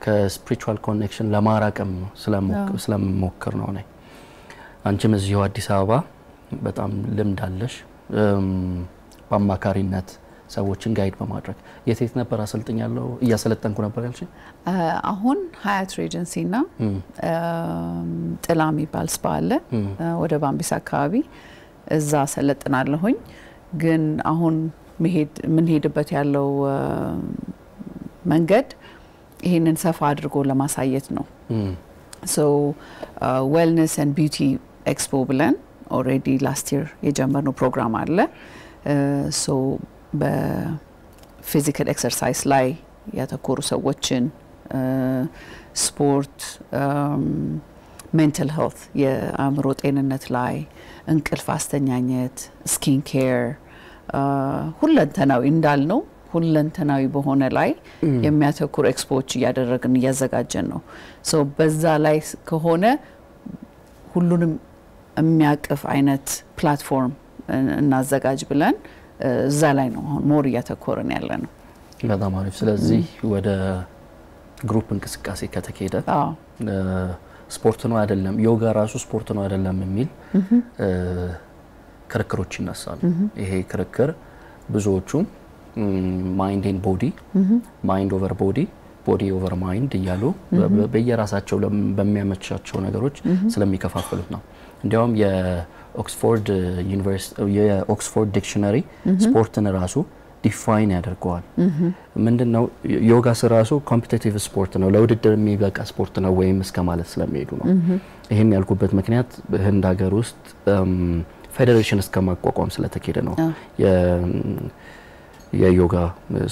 ከስፒሪቹዋል ኮኔክሽን ለማራቀም ስለምሞክር ነው ነኝ። አንቺም እዚሁ አዲስ አበባ በጣም ልምድ አለሽ በአማካሪነት ሰዎችን ጋይድ በማድረግ የት ነበር አሰልጥኛለሁ እያሰለጠንኩ ነበር ያልሽኝ? አሁን ሀያት ሬጀንሲና ጥላ የሚባል ስፓ አለ ወደ ባምቢስ አካባቢ እዛ አሰለጥናለሁኝ። ግን አሁን ምን ሄድበት ያለው መንገድ ይሄንን ሰፋ አድርጎ ለማሳየት ነው። so wellness and beauty expo ብለን already last year የጀመርነው ፕሮግራም አለ። so በፊዚካል ኤክሰርሳይዝ ላይ ያተኮሩ ሰዎችን ስፖርት ሜንታል ሄልት የአእምሮ ጤንነት ላይ እንቅልፍ አስተኛኘት ስኪን ኬር ሁለንተናዊ እንዳልነው ሁለንተናዊ በሆነ ላይ የሚያተኩሩ ኤክስፖዎች እያደረግን እያዘጋጀን ነው። ሶ በዛ ላይ ከሆነ ሁሉንም የሚያቅፍ አይነት ፕላትፎርም እናዘጋጅ ብለን እዛ ላይ ነው አሁን ሞር እያተኮረን ያለ ነው። በጣም አሪፍ። ስለዚህ ወደ ግሩፕ እንቅስቃሴ ከተከደ ስፖርት ነው አይደለም ዮጋ ራሱ ስፖርት ነው አይደለም የሚል ክርክሮች ይነሳሉ። ይሄ ክርክር ብዙዎቹ ማይንድ ኤንድ ቦዲ ማይንድ ኦቨር ቦዲ ቦዲ ኦቨር ማይንድ እያሉ በየራሳቸው በሚያመቻቸው ነገሮች ስለሚከፋፈሉት ነው። እንዲያውም የኦክስፎርድ ዩኒቨርሲቲ የኦክስፎርድ ዲክሽነሪ ስፖርትን ራሱ ዲፋይን ያደርገዋል። ምንድነው ዮጋ ራሱ ኮምፒቲቲቭ ስፖርት ነው ለውድድር የሚበቃ ስፖርት ነው ወይም እስከ ማለት ስለሚሄዱ ነው። ይሄን ያልኩበት ምክንያት በህንድ ሀገር ውስጥ ፌዴሬሽን እስከማቋቋም ስለተከደ ነው። የዮጋ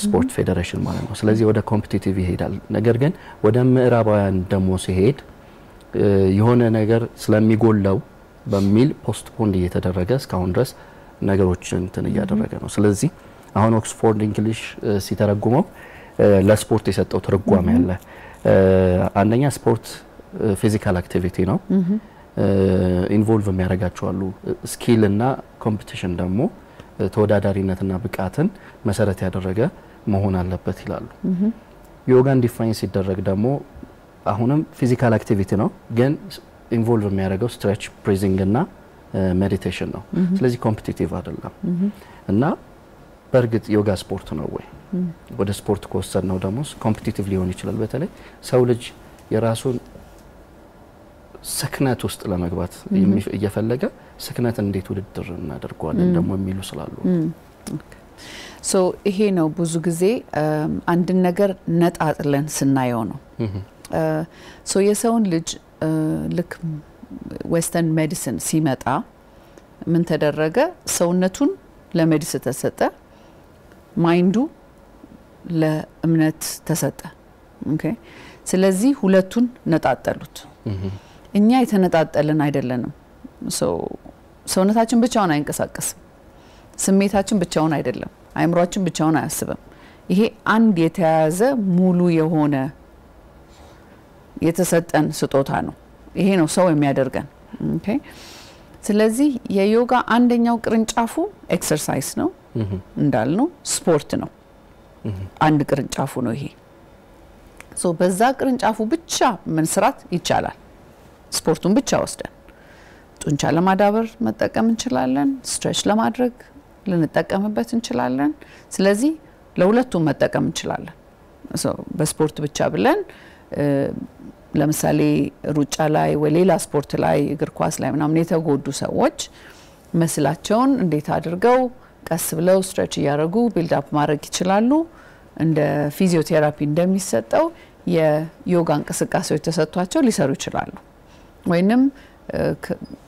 ስፖርት ፌዴሬሽን ማለት ነው። ስለዚህ ወደ ኮምፒቲቲቭ ይሄዳል። ነገር ግን ወደ ምዕራባውያን ደሞ ሲሄድ የሆነ ነገር ስለሚጎላው በሚል ፖስትፖንድ እየተደረገ እስካሁን ድረስ ነገሮችን እንትን እያደረገ ነው። ስለዚህ አሁን ኦክስፎርድ እንግሊሽ ሲተረጉመው ለስፖርት የሰጠው ትርጓሜ ያለ አንደኛ ስፖርት ፊዚካል አክቲቪቲ ነው። ኢንቮልቭ የሚያደርጋቸው አሉ ስኪል እና ኮምፒቲሽን ደግሞ ተወዳዳሪነትና ብቃትን መሰረት ያደረገ መሆን አለበት ይላሉ። ዮጋን ዲፋይን ሲደረግ ደግሞ አሁንም ፊዚካል አክቲቪቲ ነው ግን ኢንቮልቭ የሚያደርገው ስትሬች ብሪዚንግ እና ሜዲቴሽን ነው። ስለዚህ ኮምፒቲቲቭ አይደለም እና በርግጥ ዮጋ ስፖርት ነው ወይ ወደ ስፖርት ኮስተር ነው ደግሞ ኮምፒቲቲቭ ሊሆን ይችላል። በተለይ ሰው ልጅ የራሱን ስክነት ውስጥ ለመግባት እየፈለገ ስክነት እንዴት ውድድር እናደርጋለን ደግሞ የሚሉ ስላሉ ሶ ይሄ ነው ብዙ ጊዜ አንድ ነገር ነጣጥለን ስናየው ነው ሶ የሰውን ልጅ ልክ ዌስተርን ሜዲሲን ሲመጣ ምን ተደረገ ሰውነቱን ለሜዲሲን ተሰጠ ማይንዱ ለእምነት ተሰጠ ኦኬ ስለዚህ ሁለቱን ነጣጠሉት እኛ የተነጣጠልን አይደለንም ሰውነታችን ብቻውን አይንቀሳቀስም ስሜታችን ብቻውን አይደለም አይምሮአችን ብቻውን አያስብም ይሄ አንድ የተያዘ ሙሉ የሆነ የተሰጠን ስጦታ ነው ይሄ ነው ሰው የሚያደርገን ኦኬ ስለዚህ የዮጋ አንደኛው ቅርንጫፉ ኤክሰርሳይዝ ነው እንዳልነው ስፖርት ነው አንድ ቅርንጫፉ ነው ይሄ ሶ በዛ ቅርንጫፉ ብቻ መስራት ይቻላል ስፖርቱን ብቻ ወስደን ጡንቻ ለማዳበር መጠቀም እንችላለን ስትሬች ለማድረግ ልንጠቀምበት እንችላለን ስለዚህ ለሁለቱም መጠቀም እንችላለን ሶ በስፖርት ብቻ ብለን ለምሳሌ ሩጫ ላይ ወይ ሌላ ስፖርት ላይ እግር ኳስ ላይ ምናምን የተጎዱ ሰዎች መስላቸውን እንዴት አድርገው ቀስ ብለው ስትሬች ያደርጉ ቢልድ አፕ ማድረግ ይችላሉ እንደ ፊዚዮቴራፒ እንደሚሰጠው የዮጋ እንቅስቃሴዎች ተሰጥቷቸው ሊሰሩ ይችላሉ ወይንም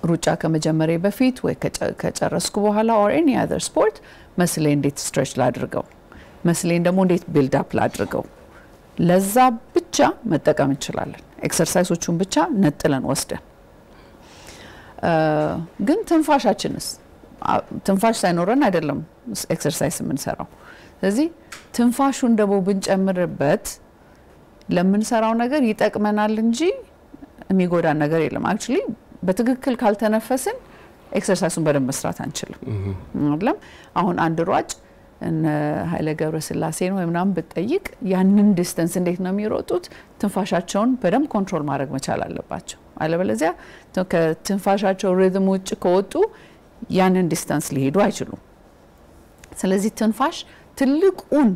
ሩጫ ከመጀመሪያ በፊት ወይ ከጨረስኩ በኋላ or any other sport መስሌ እንዴት ስትሬች ላድርገው መስሌን ደግሞ እንዴት ቢልድ አፕ ላድርገው ለዛ ብቻ መጠቀም እንችላለን ኤክሰርሳይሶቹን ብቻ ነጥለን ወስደን ግን ትንፋሻችንስ ትንፋሽ ሳይኖረን አይደለም ኤክሰርሳይዝ የምንሰራው ስለዚህ ትንፋሹን ደግሞ ብንጨምርበት ለምንሰራው ነገር ይጠቅመናል እንጂ የሚጎዳን ነገር የለም actually በትክክል ካልተነፈስን ኤክሰርሳይሱን በደንብ መስራት አንችልም አይደለም አሁን አንድ ሯጭ እነ ኃይለ ገብረስላሴ ነው ምናምን በጠይቅ ያንን ዲስታንስ እንዴት ነው የሚሮጡት ትንፋሻቸውን በደንብ ኮንትሮል ማድረግ መቻል አለባቸው አለበለዚያ ከትንፋሻቸው ሪትም ውጭ ከወጡ ያንን ዲስታንስ ሊሄዱ አይችሉም ስለዚህ ትንፋሽ ትልቁን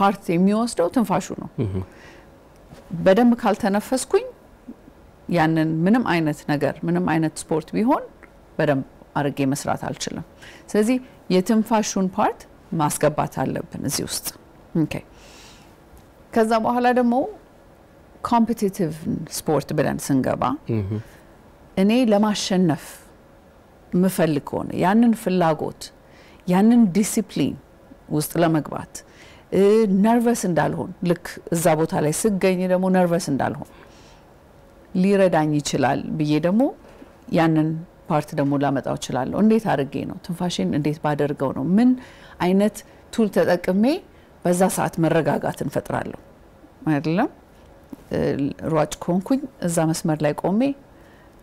ፓርት የሚወስደው ትንፋሹ ነው በደንብ ካልተነፈስኩኝ ያንን ምንም አይነት ነገር ምንም አይነት ስፖርት ቢሆን በደንብ አርጌ መስራት አልችልም ስለዚህ የትንፋሹን ፓርት ማስገባት አለብን እዚህ ውስጥ ኦኬ ከዛ በኋላ ደግሞ ኮምፒቲቲቭ ስፖርት ብለን ስንገባ እኔ ለማሸነፍ ምፈልግ ሆነ ያንን ፍላጎት ያንን ዲሲፕሊን ውስጥ ለመግባት ነርቨስ እንዳልሆን ልክ እዛ ቦታ ላይ ስገኝ ደግሞ ነርቨስ እንዳልሆን ሊረዳኝ ይችላል ብዬ ደግሞ ያንን ፓርት ደግሞ ላመጣው ይችላል እንዴት አድርጌ ነው ትንፋሽን እንዴት ባደርገው ነው ምን አይነት ቱል ተጠቅሜ በዛ ሰዓት መረጋጋት እንፈጥራለሁ አይደለም ሯጭ ኮንኩኝ እዛ መስመር ላይ ቆሜ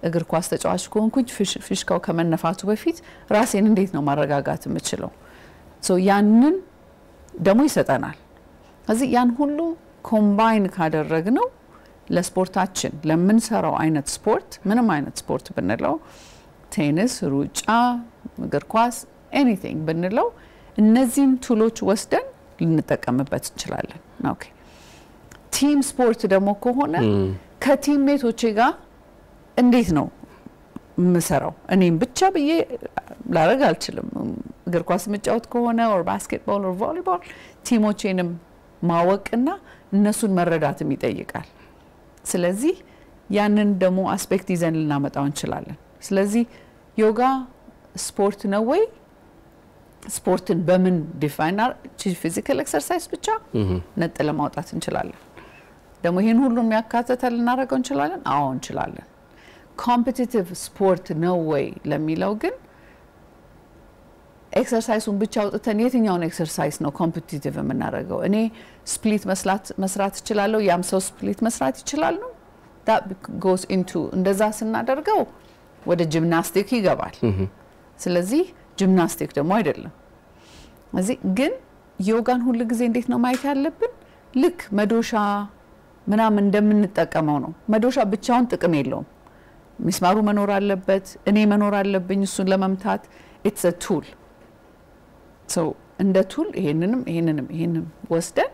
እግር ኳስ ተጫዋች ኮንኩኝ ፊሽካው ከመነፋቱ በፊት ራሴን እንዴት ነው ማረጋጋት የምችለው ሶ ያንን ደግሞ ይሰጠናል ስለዚህ ያን ሁሉ ኮምባይን ካደረግነው ለስፖርታችን ለምንሰራው አይነት ስፖርት ምንም አይነት ስፖርት ብንለው ቴኒስ ሩጫ እግር ኳስ ኤኒቲንግ ብንለው እነዚህን ቱሎች ወስደን ልንጠቀምበት እንችላለን ኦኬ ቲም ስፖርት ደግሞ ከሆነ ከቲም ሜቶቼ ጋር እንዴት ነው ምሰራው እኔም ብቻ በየ ላረግ አልችልም እግር ኳስ መጫወት ከሆነ or basketball or volleyball ቲሞቼንም ማወቅና እነሱን መረዳትም ይጠይቃል ስለዚህ ያንን ደግሞ አስፔክት ይዘን ልናመጣው እንችላለን ስለዚህ ዮጋ ስፖርት ነው ወይ ስፖርትን በምን ዲፋይን ፊዚካል ኤክሰርሳይዝ ብቻ ነጥለ ማውጣት እንችላለን ደግሞ ይሄን ሁሉ የሚያካተተ ልናረጋው እንችላለን አዎ እንችላለን ኮምፒቲቲቭ ስፖርት ነው ወይ ለሚለው ግን ኤክሰርሳይሱን ብቻ አውጥተን የትኛውን ኤክሰርሳይዝ ነው ኮምፒቲቲቭ የምናረጋው እኔ ስፕሊት መስራት ይችላልው ያም ሰው ስፕሊት መስራት ይችላል ነው that goes into እንደዛ ስናደርገው ወደ ጂምናስቲክ ይገባል ስለዚህ ጂምናስቲክ ደግሞ አይደለም እዚህ ግን ዮጋን ሁሉ ጊዜ እንዴት ነው ማየት ያለብን ልክ መዶሻ ምናምን እንደምንጠቀመው ነው መዶሻ ብቻውን ጥቅም የለውም ሚስማሩ መኖር አለበት እኔ መኖር አለብኝ እሱን ለመምታት it's a tool so እንደ ቱል ይሄንንም ወስደን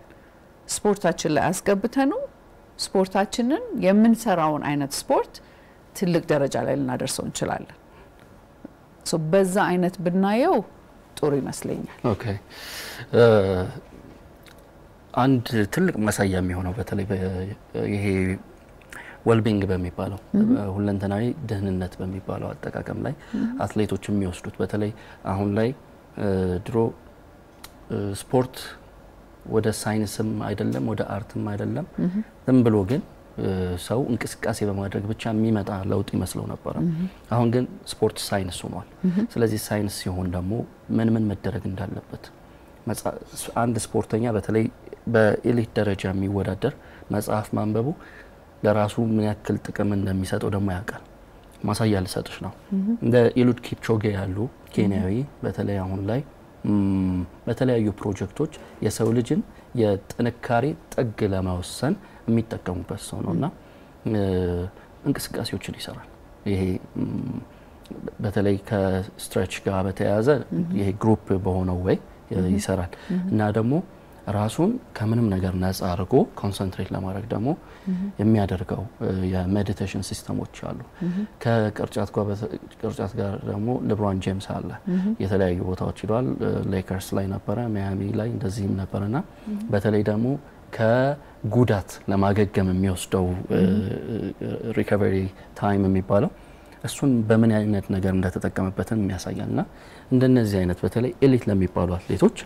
ስፖርታችን ላይ አስገብተን ስፖርታችንን የምንሰራውን አይነት ስፖርት ትልቅ ደረጃ ላይ ልናደርሰው እንችላለን so በዛ አይነት ብናየው ጥሩ ይመስለኛል ኦኬ አንድ ትልቅ ማሳያ የሚሆነው በተለይ ይሄ ዌልቢንግ በሚባለው ሁለንተናዊ ደህንነት በሚባለው አጠቃቀም ላይ አትሌቶች የሚወስዱት በተለይ አሁን ላይ ድሮ ስፖርት ወደ ሳይንስም አይደለም ወደ አርትም አይደለም ዝም ብሎ ግን ሰው እንቅስቃሴ በማድረግ ብቻ የሚመጣ ለውጥ ይመስለው ነበር አሁን ግን ስፖርት ሳይንስ ሆኗል ስለዚህ ሳይንስ ሲሆን ደግሞ ምን መደረግ እንዳለበት አንድ ስፖርተኛ በተለይ በኤሊት ደረጃ የሚወዳደር መጽሐፍ ማንበቡ ለራሱ ምን ያክል ጥቅም እንደሚሰጠው ደግሞ ያውቃል ማሳያ ልሰጥሽ ነው እንደ ኢሉድ ኪፕቾጌ ያሉ ኬንያዊ በተለይ አሁን ላይ በተለያዩ ፕሮጀክቶች የሰው ልጅን የጥንካሬ ጥግ ለማወሰን የሚጠቀሙበት ሰው ነውና እንቅስቃሴዎችን ይሰራል ይሄ በተለይ ከስትሬች ጋር በተያያዘ ይሄ ግሩፕ በሆነው ወይ ይሰራል እና ደግሞ ራሱን ከምንም ነገር ነፃ አድርጎ ኮንሰንትሬት ለማድረግ ደግሞ የሚያደርገው የሜዲቴሽን ሲስተሞች አሉ ከቅርጫት ጋር ደግሞ ለብሮን ጄምስ አለ የተለያዩ ቦታዎች ይሏል ሌከርስ ላይ ነበረ ሚያሚ ላይ እንደዚህም ነበርና በተለይ ደግሞ ከጉዳት ለማገገም የሚወስደው ሪከቨሪ ታይም የሚባለው እሱን በምን አይነት ነገር እንደተጠቀመበትን የሚያሳያልና እንደነዚህ አይነት በተለይ ኤሊት ለሚባሉ አትሌቶች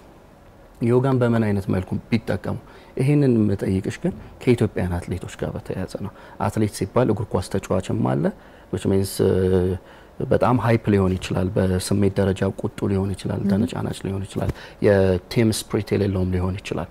ዮጋን በምን አይነት መልኩ ቢጠቀሙ ይሄንን መጠይቅሽ ግን ከኢትዮጵያን አትሌቶች ጋር በተያያዘ ነው አትሌት ሲባል እግር ኳስ ተጫዋችም አለ which means በጣም ሃይፕ ሊሆን ይችላል በስሜት ደረጃ ቁጡ ሊሆን ይችላል ተነጫናጭ ሊሆን ይችላል የቲም ስፕሪት የሌለውም ሊሆን ይችላል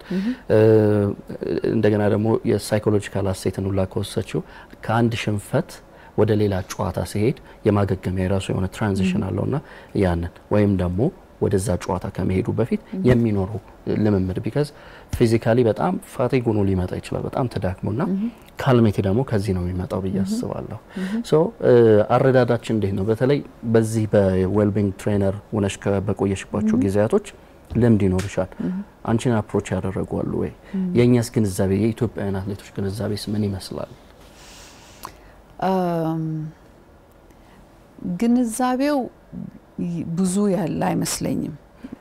እንደገና ደግሞ የሳይኮሎጂካል አሴትን ሁላ ከወሰችው ከአንድ ሽንፈት ወደ ሌላ ጨዋታ ሲሄድ የማገገሚያ የራሱ የሆነ ትራንዚሽን አለውና ያንን ወይም ደግሞ ወደዛ ጨዋታ ከመሄዱ በፊት የሚኖረው ለመመድ ቢካዝ ፊዚካሊ በጣም ፋቲግ ሆኖ ሊመጣ ይችላል በጣም ተዳክሞና ካልሜት ደግሞ ከዚህ ነው የሚመጣው በያስባለሁ ሶ አረዳዳችን እንዴት ነው በተለይ በዚህ በዌልቢንግ ትሬነር ሆነሽ በቆየሽባቸው ጊዜያቶች ልምድ ይኖርሻል አንቺን አፕሮች ያደረጓሉ ወይ የኛስ ግንዛቤ የኢትዮጵያውያን አትሌቶች ግንዛቤስ ምን ይመስላል ግንዛቤው ብዙ ያለ አይመስለኝም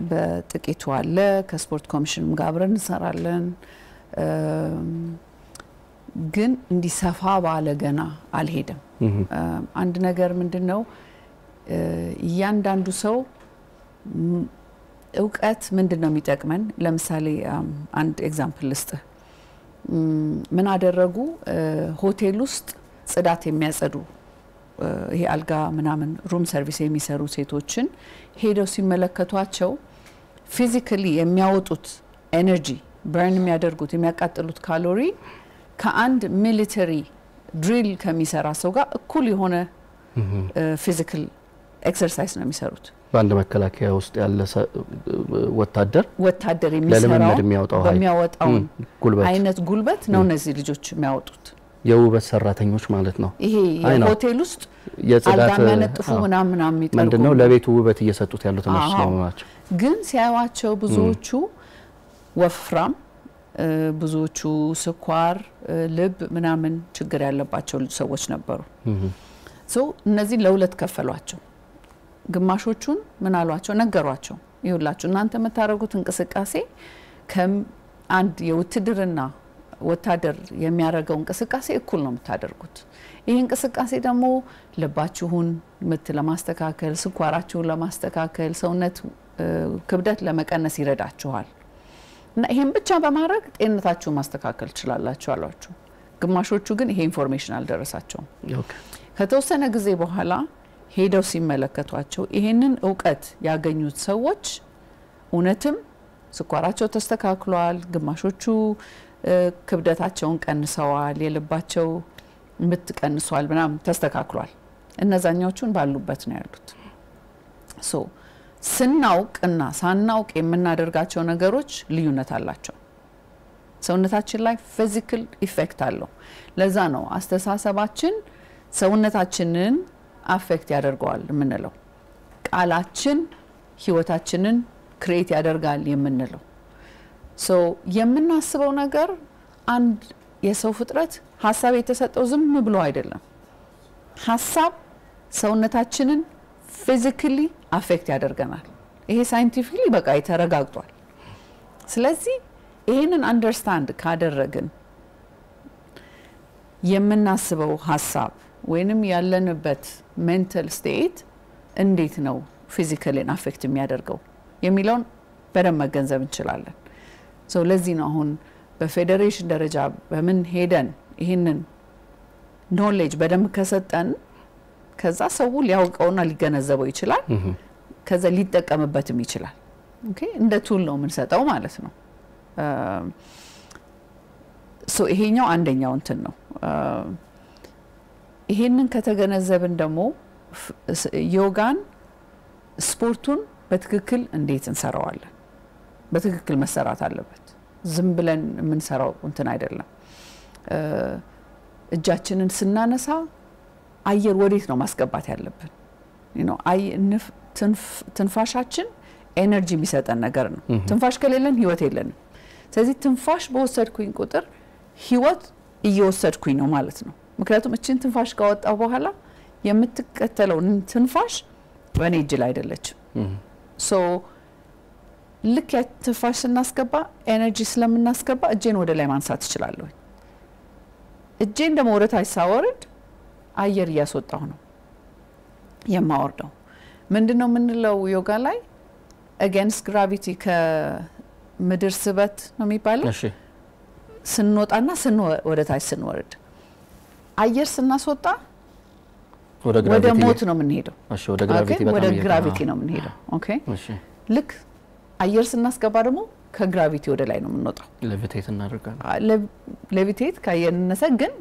በጥቂቱ አለ ከስፖርት ኮሚሽንም ጋር አብረን እንሰራለን ግን እንዲሰፋ ባለ ገና አልሄደም አንድ ነገር ምንድነው እያንዳንዱ ሰው እውቀት ምንድነው የሚጠቅመን ለምሳሌ አንድ ኤግዛምፕል ልስጥ ምን አደረጉ ሆቴል ውስጥ ጽዳት የሚያጸዱ ይሄ አልጋ ምናምን ሩም ሰርቪስ የሚሰሩ ሴቶችን ሄደው ሲመለከቷቸው ፊዚካሊ የሚያወጡት ኤነርጂ በርን የሚያደርጉት የሚያቃጥሉት ካሎሪ ከአንድ ሚሊተሪ ድሪል ከሚሰራ ሰው ጋር እኩል የሆነ ፊዚካል ኤክሰርሳይዝ ነው የሚሰሩት በአንድ መከላከያ ውስጥ ያለ ወታደር የሚያወጣው አይነት ጉልበት ነው እነዚህ ልጆች የሚያወጡት የውበት ሰራተኞች ማለት ነው ይሄ የሆቴል ውስጥ የጽዳት ያነጥፉ ምናምን የሚጠርቁ ምንድነው ለቤቱ ውበት እየሰጡት ያሉት ናቸው ግን ሲያዋቸው ብዙዎቹ ወፍራም ብዙዎቹ ስኳር ልብ ምናምን ችግር ያለባቸው ሰዎች ነበሩ ሶ እነዚህ ለሁለት ከፈሏቸው ግማሾቹን ምን አሏቸው ነገሯቸው ይሁላችሁ እናንተ መታረጉት እንቅስቃሴ ከአንድ የውትድርና ወታደር የሚያረጋው እንቅስቃሴ እኩል ነው የምታደርጉት ይሄ እንቅስቃሴ ደግሞ ልባችሁን ምት ለማስተካከል ስኳራችሁን ለማስተካከል ሰውነት ክብደት ለመቀነስ ይረዳችኋል እና ይሄን ብቻ በማድረግ ጤንነታችሁን ማስተካከል ትችላላችሁ አሏችሁ ግማሾቹ ግን ይሄ ኢንፎርሜሽን አልደረሳቸውም ከተወሰነ ጊዜ በኋላ ሄደው ሲመለከቷቸው ይሄንን ዕውቀት ያገኙት ሰዎች እውነትም ስኳራቸው ተስተካክሏል ግማሾቹ ክብደታቸውን ቀንሰዋል የልባቸው ምት ቀንሷል ምናምን ተስተካክሏል እነዛኛዎቹን ባሉበት ነው ያሉት ሶ ስናውቅና ሳናውቅ የምናደርጋቸው ነገሮች ልዩነት አላቸው ሰውነታችን ላይ ፊዚካል ኢፌክት አለው ለዛ ነው አስተሳሰባችን ሰውነታችንን አፌክት ያደርጋል የምንለው ቃላችን ህይወታችንን ክሬት ያደርጋል የምንለው ሶ የምናስበው ነገር አንድ የሰው ፍጥረት ሐሳብ የተሰጠው ዝም ብሎ አይደለም ሐሳብ ሰውነታችንን ፊዚካሊ አፌክት ያደርገናል ይሄ ሳይንቲፊካሊ በቃ የተረጋግጧል ስለዚህ ይሄንን አንደርስታንድ ካደረግን የምናስበው ሐሳብ ወይንም ያለንበት ሜንታል ስቴት እንዴት ነው ፊዚካሊን አፌክት የሚያደርገው የሚለውን በደንብ መገንዘብ እንችላለን ሶ ለዚህ ነው አሁን በፌዴሬሽን ደረጃ በምን ሄደን ይሄንን ኖሌጅ በደንብ ከሰጠን ከዛ ሰው ሊያውቀውና ሊገነዘበው ይችላል ከዛ ሊጠቀምበትም ይችላል ኦኬ እንደ ቱል ነው ምን ሰጣው ማለት ነው ሶ ይሄኛው አንደኛው እንትን ነው ይሄንን ከተገነዘብን ደግሞ ዮጋን ስፖርቱን በትክክል እንዴት እንሰራዋለን በትክክል መሰራት አለበት ዝም ብለን ምን ሰራው እንትን አይደለም እጃችንን ስናነሳ አየር ወዴት ነው ማስገባት ያለብን ትንፋሻችን ኤነርጂ የሚሰጠን ነገር ነው ትንፋሽ ከሌለን ህይወት የለንም ስለዚህ ትንፋሽ በወሰድኩኝ ቁጥር ህይወት እየወሰድኩኝ ነው ማለት ነው ምክንያቱም እቺን ትንፋሽ ካወጣው በኋላ የምትከተለው ትንፋሽ በኔ እጅ ላይ አይደለችም ሶ ልክ ያ ትንፋሽ ስናስገባ ኤነርጂ ስለምናስገባ እጄን ወደ ላይ ማንሳት እችላለሁ እጄን ደግሞ ወደ ታች ሳወርድ አየር እያስወጣሁ ነው የማወርደው ምንድነው ምንለው ዮጋ ላይ against gravity ከምድር ስበት ነው የሚባለው እሺ ስንወጣና ወደ ታች ስንወርድ አየር ስናስወጣ ወደ ሞት ነው የምንሄደው እሺ ወደ ግራቪቲ ነው የምንሄደው ኦኬ እሺ ልክ አየር ስናስገባ ደግሞ ከግራቪቲ ወደ ላይ ነው የምንወጣው ሌቪቴት እናደርጋለን ሌቪቴት ካየነሰ ግን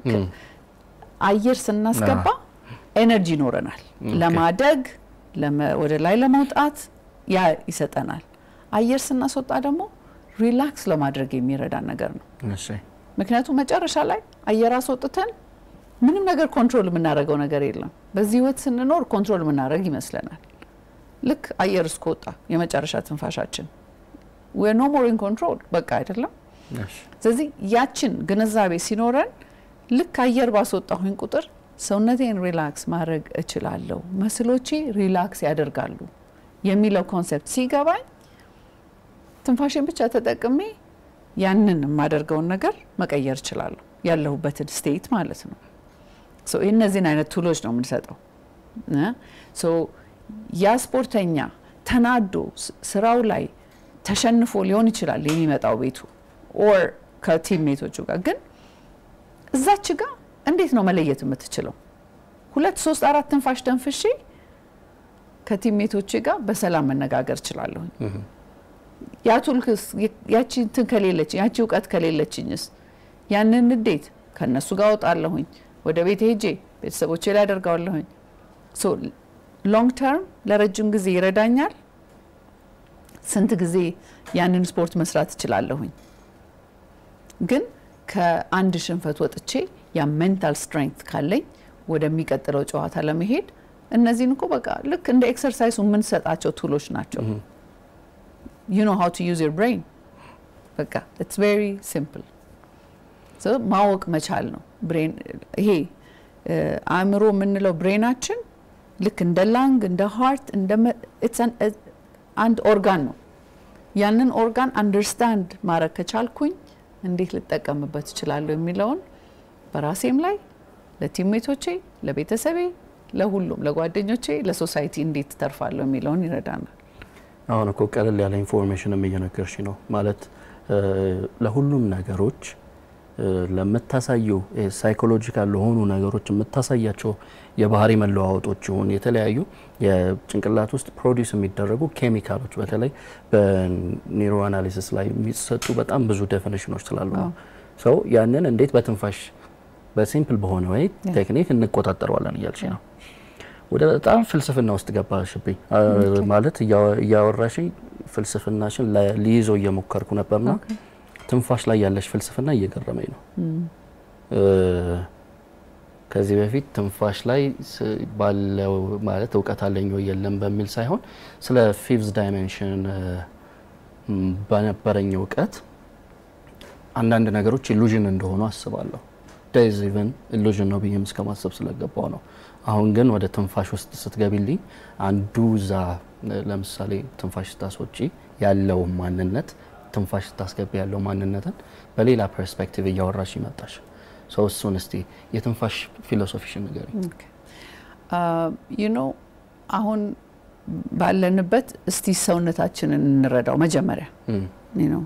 አየር ስናስገባ ኤነርጂ ይኖረናል ለማደግ ወደ ላይ ለመውጣት ያ ይሰጠናል አየር ስናስወጣ ደግሞ ሪላክስ ለማድረግ የሚረዳ ነገር ነው እሺ ምክንያቱም መጨረሻ ላይ አየር አስወጥተን ምንም ነገር ኮንትሮል የምናደርገው ነገር የለም በዚህ ህይወት ስንኖር ኮንትሮል የምናደርግ ይመስለናል ልክ አየር እስከወጣ የመጨረሻ ትንፋሻችን we're no more in control በቃ አይደለም እሺ ስለዚህ ያችን ግንዛቤ ሲኖረን ልክ አየር ባስወጣሁኝ ቁጥር ሰውነቴን ሪላክስ ማድረግ እችላለሁ መስሎቼ ሪላክስ ያደርጋሉ የሚለው ኮንሰፕት ሲገባኝ ትንፋሽን ብቻ ተጠቅሜ ያንን ማደርገውን ነገር መቀየር እችላለሁ ያለሁበትን ስቴት ማለት ነው ሶ እነዚህን አይነት ቱሎች ነው የምንሰጠው ሶ ያ ስፖርተኛ ተናዶ ስራው ላይ ተሸንፎ ሊሆን ይችላል የሚመጣው ቤቱ ኦር ከቲምሜቶቹ ጋር ግን እዛች ጋር እንዴት ነው መለየት የምትችለው 2 3 4 ትንፋሽ ተንፍሼ ከቲምሜቶቼ ጋር በሰላም መነጋገር እችላለሁ ያቱልክስ ያቺ እንትን ከሌለች ያቺ ዕውቀት ከሌለችኝስ ያንን እንዴት ከነሱ ጋር ወጣለሁኝ ወደ ቤት ሄጄ ቤተሰቦቼ ላይ አደርጋለሁኝ ሶ ሎንግ ተርም ለረጅም ጊዜ ይረዳኛል ስንት ጊዜ ያንን ስፖርት መስራት እችላለሁኝ ግን ከአንድ ሽንፈት ወጥቼ ያ ሜንታል ስትሬንግዝ ካለኝ ወደሚቀጥለው ጨዋታ ለመሄድ እነዚህን እኮ በቃ ልክ እንደ ኤክሰርሳይዝ ምን ሰጣቸው ቱሎች ናቸው you know how to use your brain በቃ it's very simple so ማወቅ መቻል ነው ብሬን ይሄ አእምሮ ምንለው ብሬናችን ልክ እንደ ላንግ እንደ ሃርት እንደ it's an organ ነው ያንን ኦርጋን አንደርስታንድ ማድረግ ከቻልኩኝ እንዴት ልጠቀምበት እችላለሁ የሚለውን በራሴም ላይ ለቲምሜቶቼ ለቤተሰቤ ለሁሉም ለጓደኞቼ ለሶሳይቲ እንዴት ተርፋለሁ የሚለውን ይረዳናል አሁን እኮ ቀለል ያለ ኢንፎርሜሽን እየነገርሽ ነው ማለት ለሁሉም ነገሮች ለምታሳየው ሳይኮሎጂካል ለሆኑ ነገሮች የምታሳያቸው የባህሪ መለዋወጦች ሆን የተለያዩ የጭንቅላት ውስጥ ፕሮዲዩስ የሚደረጉ ኬሚካሎች በተለይ በኒውሮ አናሊሲስ ላይ የሚሰጡ በጣም ብዙ ዴፊኒሽኖች ስላሉ ነው ሶ ያንን እንዴት በትንፋሽ በሲምፕል በሆነ ወይ ቴክኒክ እንቆጣጠረዋለን እያልሽ ነው ወደ በጣም ፍልስፍና ውስጥ ገባሽብኝ ማለት ያወራሽ ፍልስፍናሽን ለሊዞ እየሞከርኩ ነበርና ትንፋሽ ላይ ያለሽ ፍልስፍና እየገረመኝ ነው ከዚህ በፊት ትንፋሽ ላይ ባለው ማለት ዕውቀት አለኝ ወይ የለም በሚል ሳይሆን ስለ ፊፍዝ ዳይሜንሽን በነበረኝ ዕውቀት አንዳንድ ነገሮች ኢሉዥን እንደሆኑ አስባለሁ ዳይዝ ኢቨን ኢሉዥን ነው ብዬም እስከማሰብ ስለገባው ነው አሁን ግን ወደ ትንፋሽ ውስጥ ስትገቢልኝ አንዱ ዛ ለምሳሌ ትንፋሽ ስታስወጪ ያለው ማንነት ትንፋሽ ታስገቢ ያለው ማንነትን በሌላ ፐርስፔክቲቭ ያወራሽ ይመጣሽ ሶ እሱን እስቲ የትንፋሽ ፊሎሶፊሽን ንገሪኝ you know አሁን ባለንበት እስቲ ሰውነታችንን እንረዳው መጀመሪያ you know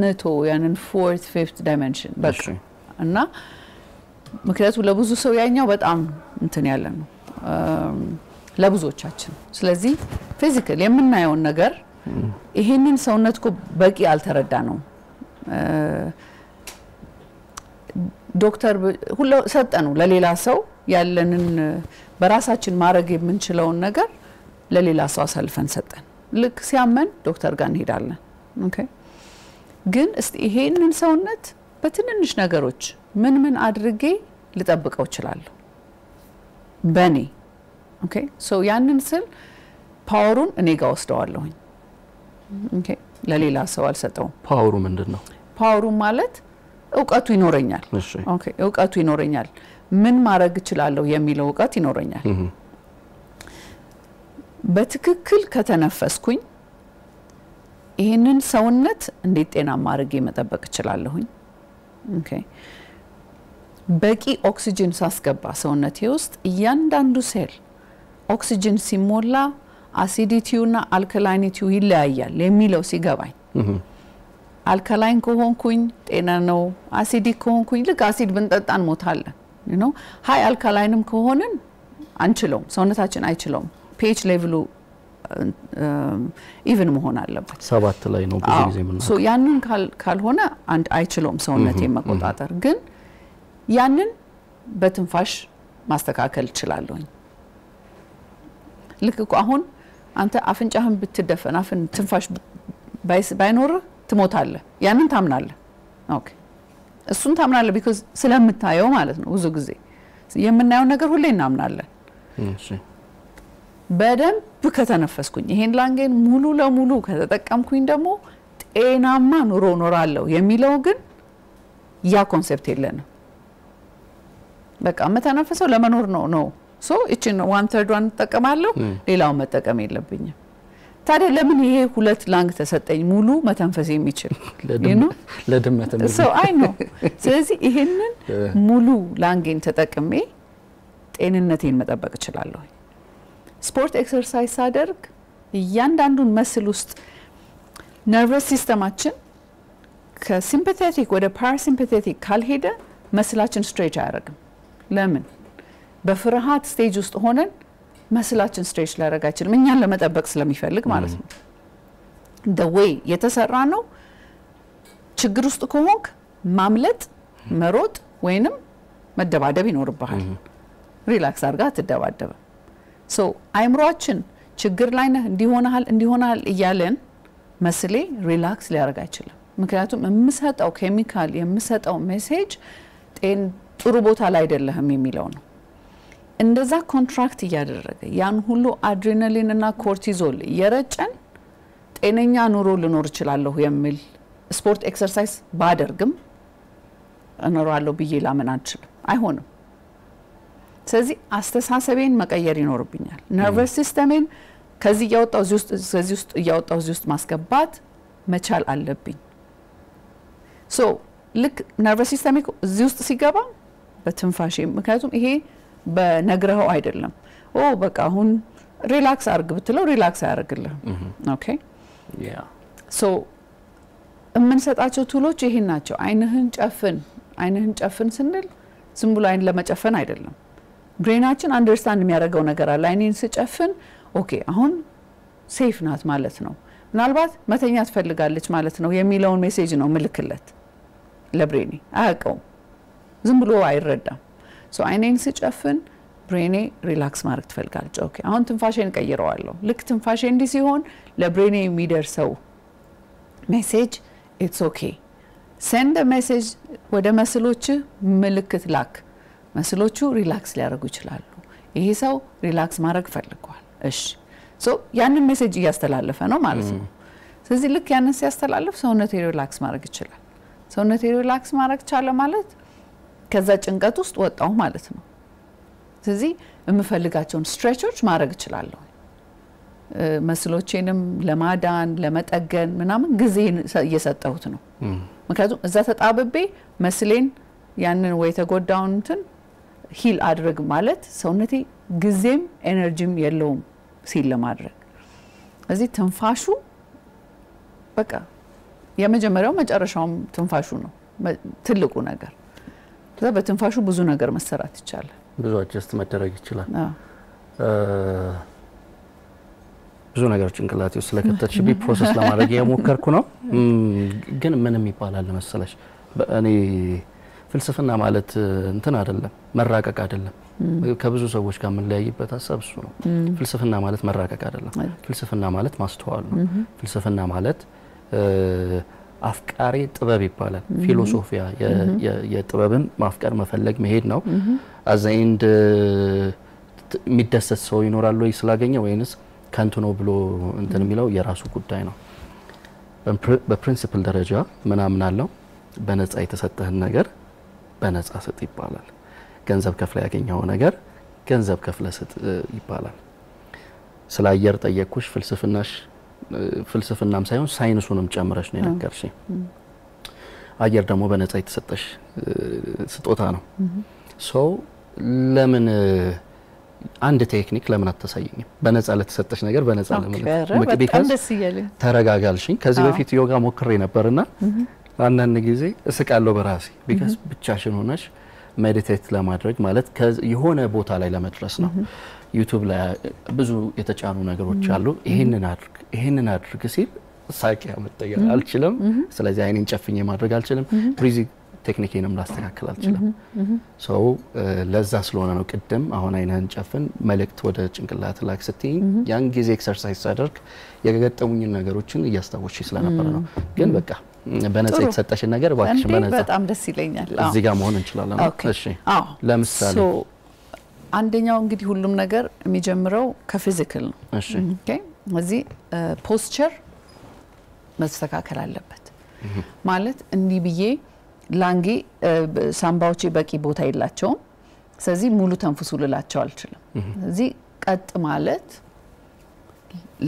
ነቶ ያንን fourth fifth dimension በቃ እና ምክንያቱም ለብዙ ሰው ያኛው በጣም እንትን ያለ ነው ለብዙዎቻችን ስለዚህ ፊዚካል የምናየው ነገር ይሄንን ሰውነትኮ በቂ አልተረዳ ነው ዶክተር ሁሉ ሰጠኑ ለሌላ ሰው ያለንን በራሳችን ማድረግ የምንችለውን ነገር ለሌላ ሰው አሳልፈን ሰጠን ልክ ሲያመን ዶክተር ጋር እንሄዳለን ኦኬ ግን እስቲ ይሄንን ሰውነት በትንንሽ ነገሮች ምን አድርጌ ልጠብቀው ይችላል በኔ ኦኬ ሶ ያንን ስል ፓወሩን እኔ ጋር ወስደዋለሁ ኦኬ ለሌላ ሰው አልሰጠው ፓወሩ ምንድነው ፓወሩ ማለት እውቀቱ ይኖረኛል ኦኬ እውቀቱ ይኖረኛል ምን ማድረግ ይችላልው የሚለው እውቀት ይኖረኛል በትክክል ከተነፈስኩኝ ይሄንን ሰውነት እንዴት ጤናማ አድርጌ መጠበቅ ይችላልሁኝ ኦኬ በቂ ኦክሲጅን ሳስገባ ሰውነቴ ውስጥ እያንዳንዱ ሴል ኦክሲጅን ሲሞላ አሲዲቲውና አልካላይኒቲው ይለያያል የሚለው ሲገባኝ አልካላይን ከሆንኩኝ ጤና ነው አሲዲክ ከሆንኩኝ ልክ አሲድ ብንጠጣን ሞታለን you know ሃይ አልካላይንም ከሆነን አንችለውም ሰውነታችን አይችለውም pH ሌቭሉ ኢቭን መሆን አለበት 7 ላይ ነው ብዙ ጊዜ ምን ነው ሶ ያንን ካልሆነ አንድ አይችለውም ሰውነቴ መቆጣጠር ግን ያንን በትንፋሽ ማስተካከል ይችላልኝ ልክ አሁን አንተ አፍንጫህን ብትደፈን አፍን ትንፋሽ ባይኖር ትሞታለህ ያንን ታምናለህ ኦኬ እሱን ታምናለህ because ስለምታየው ማለት ነው ብዙ ጊዜ የምናየው ነገር ሁሌ እናምናለን እሺ በደንብ ከተነፈስኩኝ ይሄን ላንጌን ሙሉ ለሙሉ ከተጠቀምኩኝ ደግሞ ጤናማ ኑሮ ኖራለሁ የሚለው ግን ያ ኮንሰፕት የለንም በቃ መተነፈሰው ለመኖር ነው ሶ እቺን 1/3 ዋን ተጠቀማለሁ ሌላው መጠቀም የለብኝም ታዲያ ለምን ይሄ ሁለት ላንግ ተሰጠኝ ሙሉ መተንፈስ የሚችል ለድመት ሶ አይ ኖ ስለዚህ ይሄንን ሙሉ ላንጌን ተጠቅሜ ጤንነቴን መጠበቅ ይችላልሁ ስፖርት ኤክሰርሳይዝ አደርግ እያንዳንዱን መስል ውስጥ ነርቨስ ሲስተማችን ከሲምፓቴቲክ ወደ ፓራሲምፓቴቲክ ካልሄደ መስላችን ስትሬች አያረግም ለምን በፍርሃት ስቴጅ ውስጥ ሆነን መስላችን ስትሬች ላደርግ አይችልም እኛን ለመጠበቅ ስለሚፈልግ ማለት ነው the way የተሰራ ነው ችግር ውስጥ ከሆንክ ማምለጥ መሮጥ ወይንም መደባደብ ይኖርብሃል ሪላክስ አድርጋ ትደባደብ ሶ አይምሮአችን ችግር ላይ ነህ እንዲሆናል እያለን መስሌ ሪላክስ ሊያደርግ አይችልም ምክንያቱም የምሰጠው ኬሚካል የምሰጠው ሜሴጅ ጥሩ ቦታ ላይ አይደለም የሚለው ነው እንደዛ ኮንትራክት ያደረገ ያን ሁሉ አድሬናሊን እና ኮርቲዞል የረጨን ጤነኛ ኑሮ ልኖር ይችላልሁ የሚል ስፖርት ኤክሰርሳይዝ ባደርግም እኖራለሁ ብዬ ላምን አንችልም አይሆንም ስለዚህ አስተሳሰቤን መቀየር ይኖርብኛል ነርቨስ ሲስተሜን ከዚህ ያወጣው እዚህ ውስጥ ማስገባት መቻል አለብኝ ሶ ልክ ነርቨስ ሲስተሜ እዚህ ውስጥ ሲገባ በትንፋሽ ምክንያቱም ይሄ በነግረው አይደለም በቃ አሁን ሪላክስ አርግ ብትለው ሪላክስ ያርግልህ ኦኬ ያ ሶ እምንሰጣቸው ቱሎች ይሄን ናቸው አይንህን ጨፍን ስንል ዝም ብሎ አይን ለመጨፈን አይደለም ብሬናችን አንደርስታንድ የሚያደርገው ነገር አለ አይኔን ስጨፍን ኦኬ አሁን ሴፍ ናት ማለት ነው ምናልባት መተኛ ትፈልጋለች ማለት ነው የሚለውን ሜሴጅ ነው ምልክለት ለብሬኔ አያውቀውም ዝም ብሎ አይረዳም ሶ አይኔን ስጨፍን ብሬኔ ሪላክስ ማድረግ ትፈልጋለች ኦኬ አሁን ትንፋሽን ቀይረዋለሁ ልክ ትንፋሽ እንዲ ሲሆን ለብሬኔ የሚደርሰው ሜሴጅ ኢትስ ኦኬ send a message ወደ መስሎች ምልክት ላክ መስሎቹ ሪላክስ ሊያደርጉ ይችላሉ ይሄ ሰው ሪላክስ ማድረግ ፈልጓል እሺ ሶ ያንን ሜሴጅ ያስተላልፈ ነው ማለት ነው ስለዚህ ልክ ያንን ሲያስተላልፍ ሰውነቴ ሪላክስ ማድረግ ይችላል ሰውነቴ ሪላክስ ማድረግ ቻለ ማለት ከዛ ጭንቀት ውስጥ ወጣው ማለት ነው ስለዚህ የምፈልጋቸውን ስትሬቾች ማድረግ ይችላልሁ መስሎቼንም ለማዳን ለመጠገን ምናምን ጊዜ እየሰጠሁት ነው ምክንያቱም እዛ ተጣብቤ መስሌን ያንን ወይ ተጎዳውን እንትን ሂል አድርግ ማለት ሰውነቴ ጊዜም ኤነርጂም የለውም ሲል ለማድረግ እዚህ ትንፋሹ በቃ የመጀመሪያው መጨረሻውም ትንፋሹ ነው ትልቁ ነገር ከዛ በትንፋሹ ብዙ ነገር መሰራት ይቻላል ብዙ አጀስት መደረግ ይችላል ብዙ ነገር ጭንቅላቴ ውስጥ ስለከተትሽቢ ፕሮሰስ ለማድረግ የሞከርኩ ነው ግን ምንም ይባላል መሰለሽ እኔ ፍልስፍና ማለት እንትን አይደለም መራቀቅ አይደለም ከብዙ ሰዎች ጋር ምን ለያይበት ሐሳብ እሱ ነው ፍልስፍና ማለት መራቀቅ አይደለም ፍልስፍና ማለት ማስተዋል ነው ፍልስፍና ማለት አፍቃሪ ጥበብ ይባላል ፊሎሶፊያ የጥበብን ማፍቀር መፈለግ መሄድ ነው አዘይንድ የሚደሰት ሰው ይኖራል ወይ ስላገኘ ወይንስ ካንቱ ነው ብሎ እንትን የሚለው የራሱ ጉዳይ ነው በፕሪንሲፕል ደረጃ ምናምን አለው በነፃ የተሰጠህን ነገር በነፃ ስጥ ይባላል ገንዘብ ከፍለ ያገኘው ነገር ገንዘብ ከፍለ ስጥ ይባላል ስለ አየር ጠየቅኩሽ ፍልስፍናም ሳይሆን ሳይንሱንም ጨምረሽ ነው የነገርሽ አየር ደግሞ በነፃ የተሰጠሽ ስጦታ ነው ሶ ለምን አንድ ቴክኒክ ለምን አታሳየኝም በነፃ ለተሰጠሽ ነገር በነፃ ለምን በጣም ደስ ይያለኝ ተረጋጋልሽኝ ከዚህ በፊት ዮጋ ሞክሬ ነበርና አንዳንድ ጊዜ እስቃለሁ በራሴ ቢካዝ ብቻሽን ሆነሽ ሜዲቴት ለማድረግ ማለት የሆነ ቦታ ላይ ለመድረስ ነው ዩቲዩብ ላይ ብዙ የተጫኑ ነገሮች አሉ ይሄንን አድርግ ሲል ሳቂ ያመጣኝ አልችልም ስለዚህ አይኔን ጨፍኜ ማድረግ አልችልም ብሪዚንግ ቴክኒክንም ላስተካክል አልችልም ሶ ለዛ ስለሆነ ነው ቅድም አሁን አይነን ጨፍን መልእክት ወደ ጭንቅላት ላክ ስትይ ያን ጊዜ ኤክሰርሳይዝ አድርግ የገጠሙኝ ነገሮችን እያስታወስሽ ስለነበረ ነው ግን በቃ በነፃ የተሰጠሽ ነገር ባክሽ በነፃ በጣም ደስ ይለኛል እዚህ ጋር መሆን እንችላለን እሺ ለምሳሌ አንደኛው እንግዲህ ሁሉም ነገር የሚጀምረው ከፊዚካል ነው እሺ ኦኬ እዚህ ፖስቸር መስተካከል አለበት ማለት እንዲህ ብዬ ላንጌ ሳምባዎቼ በቂ ቦታ የላቸውም ስለዚህ ሙሉ ተንፍሱ ልላቸው አልችልም ስለዚህ ቀጥ ማለት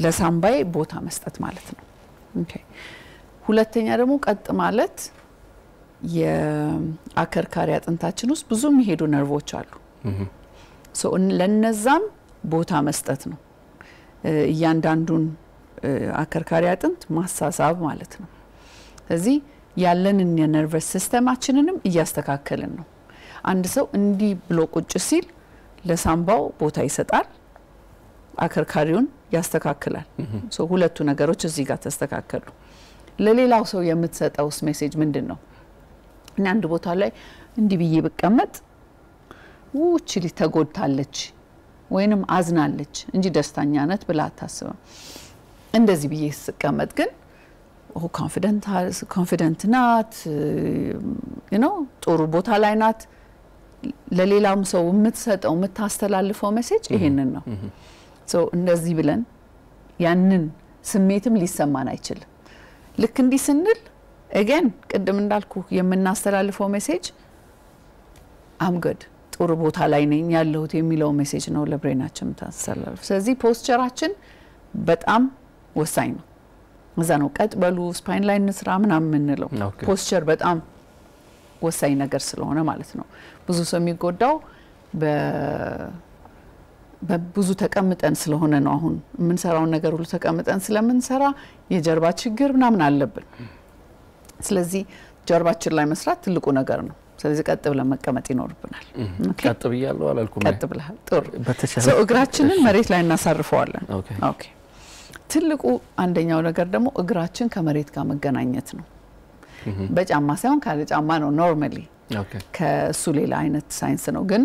ለሳምባዬ ቦታ መስጠት ማለት ነው ኦኬ ሁለተኛ ደግሞ ቀጥ ማለት የአከርካሪ አጥንታችን ውስጥ ብዙ የሚሄዱ ነርቮች አሉ ሶ ለነዛም ቦታ መስጠት ነው እያንዳንዱን አከርካሪ አጥንት ማሳሳብ ማለት ነው ስለዚህ ያለንን የነርቨስ ሲስተማችንንም እያስተካከልን ነው አንድ ሰው እንዲህ ብሎ ቁጭ ሲል ለሳምባው ቦታ ይሰጣል አከርካሪውን ያስተካክላል ሶ ሁለቱ ነገሮች እዚህ ጋር ተስተካከሉ ለሌላው ሰው የምትሰጠው ሜሴጅ ምንድነው እና አንድ ቦታ ላይ እንዲህ ብዬ በቀመጥ ውጪ ተጎድታለች ወይንም አዝናለች እንጂ ደስተኛ ናት ብላ አታስብም እንደዚህ ብዬ ስቀመጥ ግን ኮንፊደንት ናት ጥሩ ቦታ ላይ ናት ለሌላም ሰው የምትሰጠው የምታስተላልፈው ሜሴጅ ይሄንን ነው ሶ እንደዚህ ብለን ያንን ስሜትም ሊሰማን አይችልም ልክ እንዲህ ስንል again ቅድም እንዳልኩ የምናስተላልፈው ሜሴጅ I'm good ጥሩ ቦታ ላይ ነኝ ያለሁት የሚለው ሜሴጅ ነው ለብሬናችን ታስተላልፍ ስለዚህ ፖስቸራችን በጣም ወሳኝ ነው እዛ ነው ቀጥ በሉ ስፓይን ላይ እንስራ ምናምን ምንለው ፖስቸር በጣም ወሳኝ ነገር ስለሆነ ማለት ነው ብዙ ሰው የሚጎዳው በብዙ ተቀምጠን ስለሆነ ነው አሁን የምንሰራው ነገር ሁሉ ተቀምጠን ስለምንሰራ የጀርባ ችግር ምናምን አለብን ስለዚህ ጀርባችን ላይ መስራት ትልቁ ነገር ነው ስለዚህ ቀጥ ብለን መቀመጥ ይኖርብናል ቀጥ ብያለሁ አላልኩም ቀጥ ብለሃል ጥሩ ሰው እግራችንን መሬት ላይ እናሳርፈዋለን ኦኬ ትልቁ አንደኛው ነገር ደግሞ እግራችን ከመሬት ጋር መገናኘት ነው በጫማ ሳይሆን ካለ ጫማ ነው ኖርማሊ ከሱ ሌላ አይነት ሳይንስ ነው ግን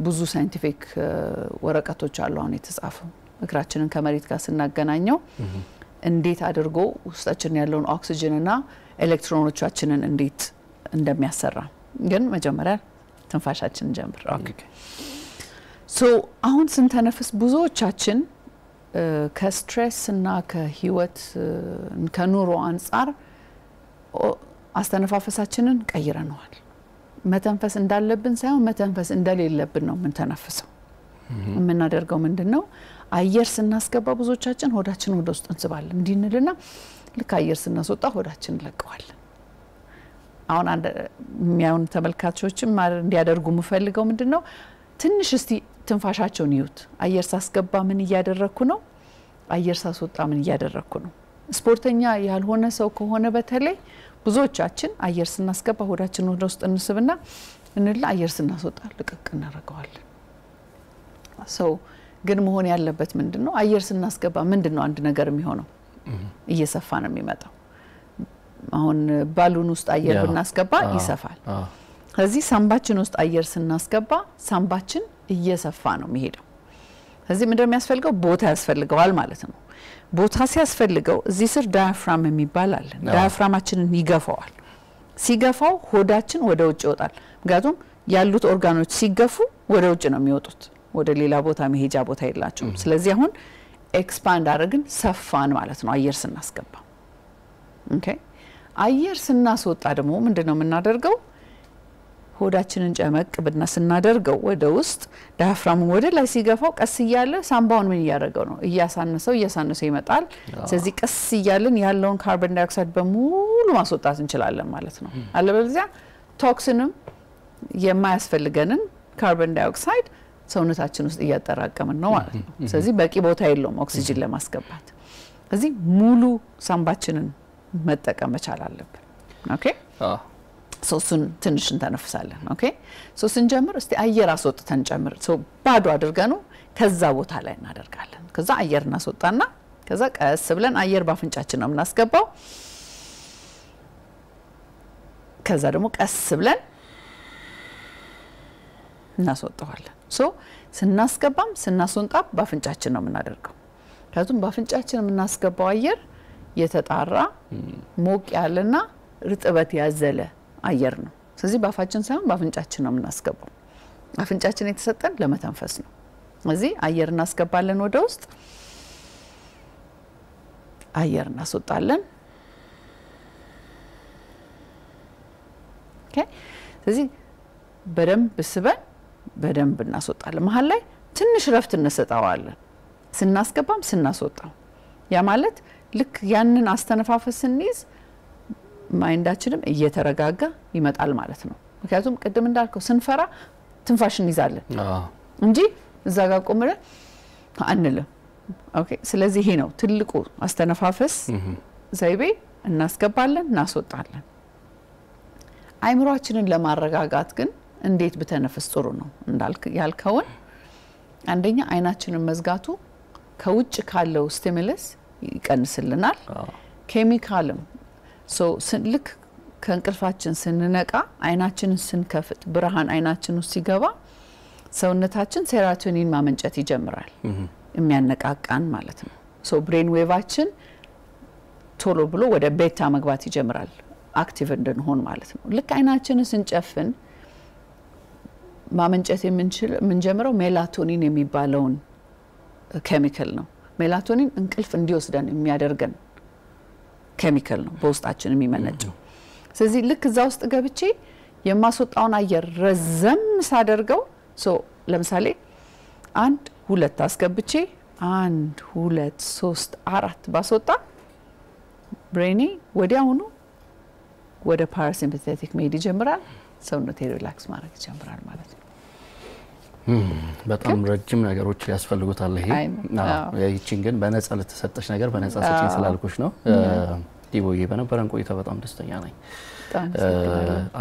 ብዙ ሳይንቲፊክ ወረቀቶች አሉ አሁን የተጻፈው እግራችንን ከመሬት ጋር ስናገናኘው እንዴት አድርጎ ውስጣችን ያለውን ኦክሲጅን እና ኤሌክትሮኖቻችንን እንዴት እንደሚያሰራ ግን መጀመሪያ ትንፋሻችንን ጀምር ኦኬ ሶ አሁን ስንተነፍስ ብዙዎቻችን ከስትሬስ እና ከህይወት ከኑሮ አንፃር አስተነፋፈሳችንን ቀይረናል መተንፈስ እንዳለብን ሳይሆን መተንፈስ እንደሌለብን ነው ምን ተነፍሰው የምናደርገው ምንድነው አየር ስናስገባ ብዙዎቻችን ሆዳችን ወደ ውስጥ እንስባለን እንዲንልና ልክ አየር ስናስወጣ ሆዳችን ለቀዋለን አሁን አንድ የሚያውን ተመልካቾችም እንዲያደርጉ ምፈልገው ምንድነው ትንሽ እስቲ ትንፋሻቸውን ይዩት አየር ሳስገባ ምን እያደረኩ ነው አየር ሳስወጣ ምን እያደረኩ ነው ስፖርተኛ ያልሆነ ሰው ከሆነ በተለይ ብዙዎቻችን አየር ስናስገባ ሆዳችን ወደ ውስጥ እንስብና እንላ አየር ስናስወጣ ልቅቅ እናረጋዋለን ሰው ግን መሆን ያለበት ምንድነው አየር ስናስገባ ምንድነው አንድ ነገር የሚሆነው እየሰፋ ነው የሚመጣው አሁን ባሉን ውስጥ አየር ብናስገባ ይሰፋል ስለዚህ ሳምባችን ውስጥ አየር ስናስገባ ሳምባችን እየሰፋ ነው የሚሄደው ስለዚህ ምንድነው የሚያስፈልገው ቦታ ያስፈልገዋል ማለት ነው ቦታ ሲያስፈልገው እዚህ ስር ዳያፍራም የሚባል አለ ዳያፍራማችንን ይገፋዋል ሲገፋው ሆዳችን ወደ ውጭ ይወጣል ምክንያቱም ያሉት ኦርጋኖች ሲገፉ ወደ ውጭ ነው የሚወጡት ወደ ሌላ ቦታ መሄጃ ቦታ የላቸውም ስለዚህ አሁን ኤክስፓንድ አድርገን ሰፋን ማለት ነው አየር ስናስገባ ኦኬ አየር ስናስወጣ ደግሞ ምንድነው የምናደርገው ሆዳችንን ጨመቅ ብና ስናደርገው ወደ ውስጥ ዳያፍራሙ ወደ ላይ ሲገፋው ቀስ ይያለ ሳምባውን ምን ያደርገው ነው እያሳነሰው ይመጣል ስለዚህ ቀስ ይያልን ያለውን ካርቦን ዳይኦክሳይድ በሙሉ ማስወጣት እንችላለን ማለት ነው አለበለዚያ ቶክሲንም የማያስፈልገንን ካርቦን ዳይኦክሳይድ ሰውነታችን ውስጥ እያጠራቀምን ነው ማለት ነው ስለዚህ በቂ ቦታ የለውም ኦክሲጅን ለማስገባት ስለዚህ ሙሉ ሳምባችንን መጠቀም መቻል አለብን ኦኬ ሶስን ትንሽ እንተነፍሳለን ኦኬ ሶስን ጀምር እስቲ አየር አስወጥተን ጀምር ሶ ባዶ አድርገን ከዛ ቦታ ላይ እናደርጋለን ከዛ አየር እናስወጣና ከዛ ቀስ ብለን አየር ባፍንጫችን ነው እናስገባው ከዛ ደግሞ ቀስ ብለን እናስወጣዋለን ሶ ስናስገባም ስናስወጣም ባፍንጫችን ነው እናደርገው ምክንያቱም ባፍንጫችን እናስገባው አየር የተጣራ ሞቅ ያለና ርጥበት ያዘለ አየር ነው ስለዚህ ባፋችን ሳይሆን ባፍንጫችን ነው እናስገባው አፍንጫችን የተሰጠን ለመተንፈስ ነው ስለዚህ አየር እናስገባለን ወደ ውስጥ አየር እናስወጣለን ኦኬ ስለዚህ በደንብ ስበን በደንብ እናስወጣለን መሃል ላይ ትንሽ ረፍት እንሰጣዋለን ስናስገባም ስናስወጣው ያ ማለት ልክ ያንን አስተነፋፈስ እንይዝ ማይንዳችንም እየተረጋጋ ይመጣል ማለት ነው ምክንያቱም ቅድም እንዳልከው ስንፈራ ትንፋሽን ይዛለን እንጂ እዛ ጋር ቆመን አንልም ኦኬ ስለዚህ ይሄ ነው ትልቁ አስተነፋፈስ ዘይቤ እናስገባለን እናስወጣለን አይምሮአችንን ለማረጋጋት ግን እንዴት በተነፍስ ጥሩ ነው እንዳልክ ያልከውን አንደኛ አይናችንን መዝጋቱ ከውጭ ካለው ስቲሙለስ ይቀንስልናል ኬሚካልም ሶ ልክ ከእንቅልፋችን ስንነቃ አይናችንን ስንከፍት ብርሃን አይናችን ውስጥ ሲገባ ሰውነታችን ሴሮቶኒን ማመንጨት ይጀምራል የሚያነቃቃን ማለት ነው ሶ ብሬን ዌቫችን ቶሎ ብሎ ወደ ቤታ መግባት ይጀምራል አክቲቭ እንድንሆን ማለት ነው ልክ አይናችንን ስንጨፍን ማመንጨት የምንጀምረው ሜላቶኒን የሚባለውን ኬሚካል ነው ሜላቶኒን እንቅልፍ እንዲወስደን የሚያደርገን ኬሚካል ነው በውስጣችን የሚመነጨው ስለዚህ ልክ እዛ ውስጥ ገብቼ የማስወጣውን አየር ረዘም ሳደርገው ሶ ለምሳሌ 1 2 አስገብቼ 1 2 3 4 ባስወጣ ብሬኒ ወዲያውኑ ወደ ፓራሲምፓቴቲክ ሜድ ይጀምራል ሰውነቴ ሪላክስ ማድረግ ይጀምራል ማለት ነው በጣም ረጅም ነገሮች ያስፈልጉታል ይሄ ያቺን ግን በነፃ ለተሰጠሽ ነገር በነፃ ሰጪኝ ስላልኩሽ ነው ዲቦዬ በነበረን ቆይታ በጣም ደስተኛ ነኝ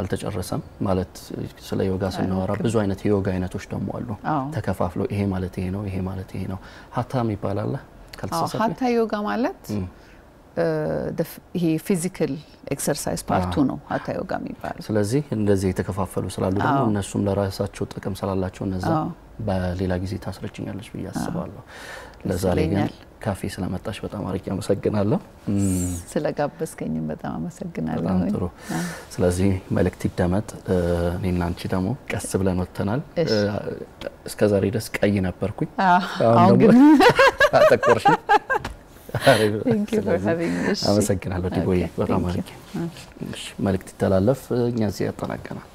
አልተጨረሰም ማለት ስለ ዮጋ ስናወራ ብዙ አይነት የዮጋ አይነቶች ደግሞ አሉ ተከፋፍሎ ይሄ ማለት ይሄ ነው ይሄ ማለት ይሄ ነው ሀታም ይባላል ካልተሳሳተ ሀታ ዮጋ ማለት ይሄ ፊዚካል ኤክሰርሳይዝ ፓርቱ ነው ሀታ ዮጋ የሚባለው ስለዚህ እንደዚህ የተከፋፈሉ ስላሉ ደግሞ እነሱም ለራሳቸው ጥቅም ስላላቸው እነዛ በሌላ ጊዜ ታስረጭኛለሽ ብዬ አስባለሁ ለዛሬ ግን ካፌ ስለመጣሽ በጣም አሪፍ አመሰግናለሁ ስለጋበዝከኝም በጣም አመሰግናለሁ ጥሩ ስለዚህ መልእክት ይደመጥ እኔና አንቺ ደግሞ ቀስ ብለን ወጥተናል እስከዛሬ ድረስ ቀይ ነበርኩኝ አሁን ግን አጠቆርሽ Thank you for having me. አመሰግናለሁ ዲቦዬ በጣም አሪፍ መልእክት ይተላለፍ እኛ እዚህ ያጠናቀናል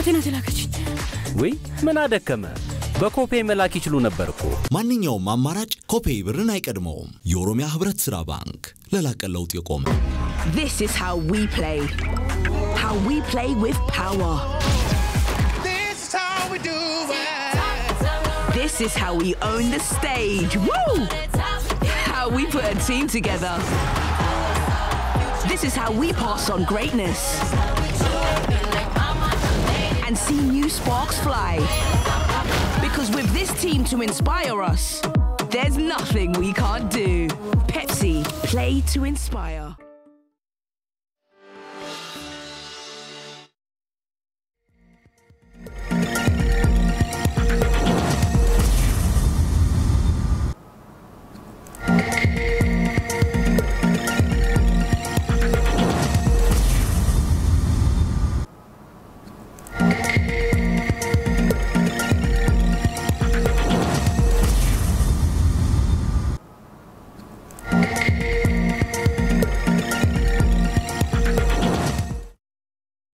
እናቴ ናት የላከችኝ። ወይ ምን አደከመ? በኮፔ መላክ ይችሉ ነበር እኮ። ማንኛውም አማራጭ ኮፔ ብርን አይቀድመውም። የኦሮሚያ ህብረት ሥራ ባንክ ለላቀ ለውጥ የቆመ። This is how we play. How we play with power. This is how we do it. This is how we own the stage. Woo! How we put a team together. This is how we pass on greatness. And see new sparks fly. Because with this team to inspire us, there's nothing we can't do. Pepsi, play to inspire.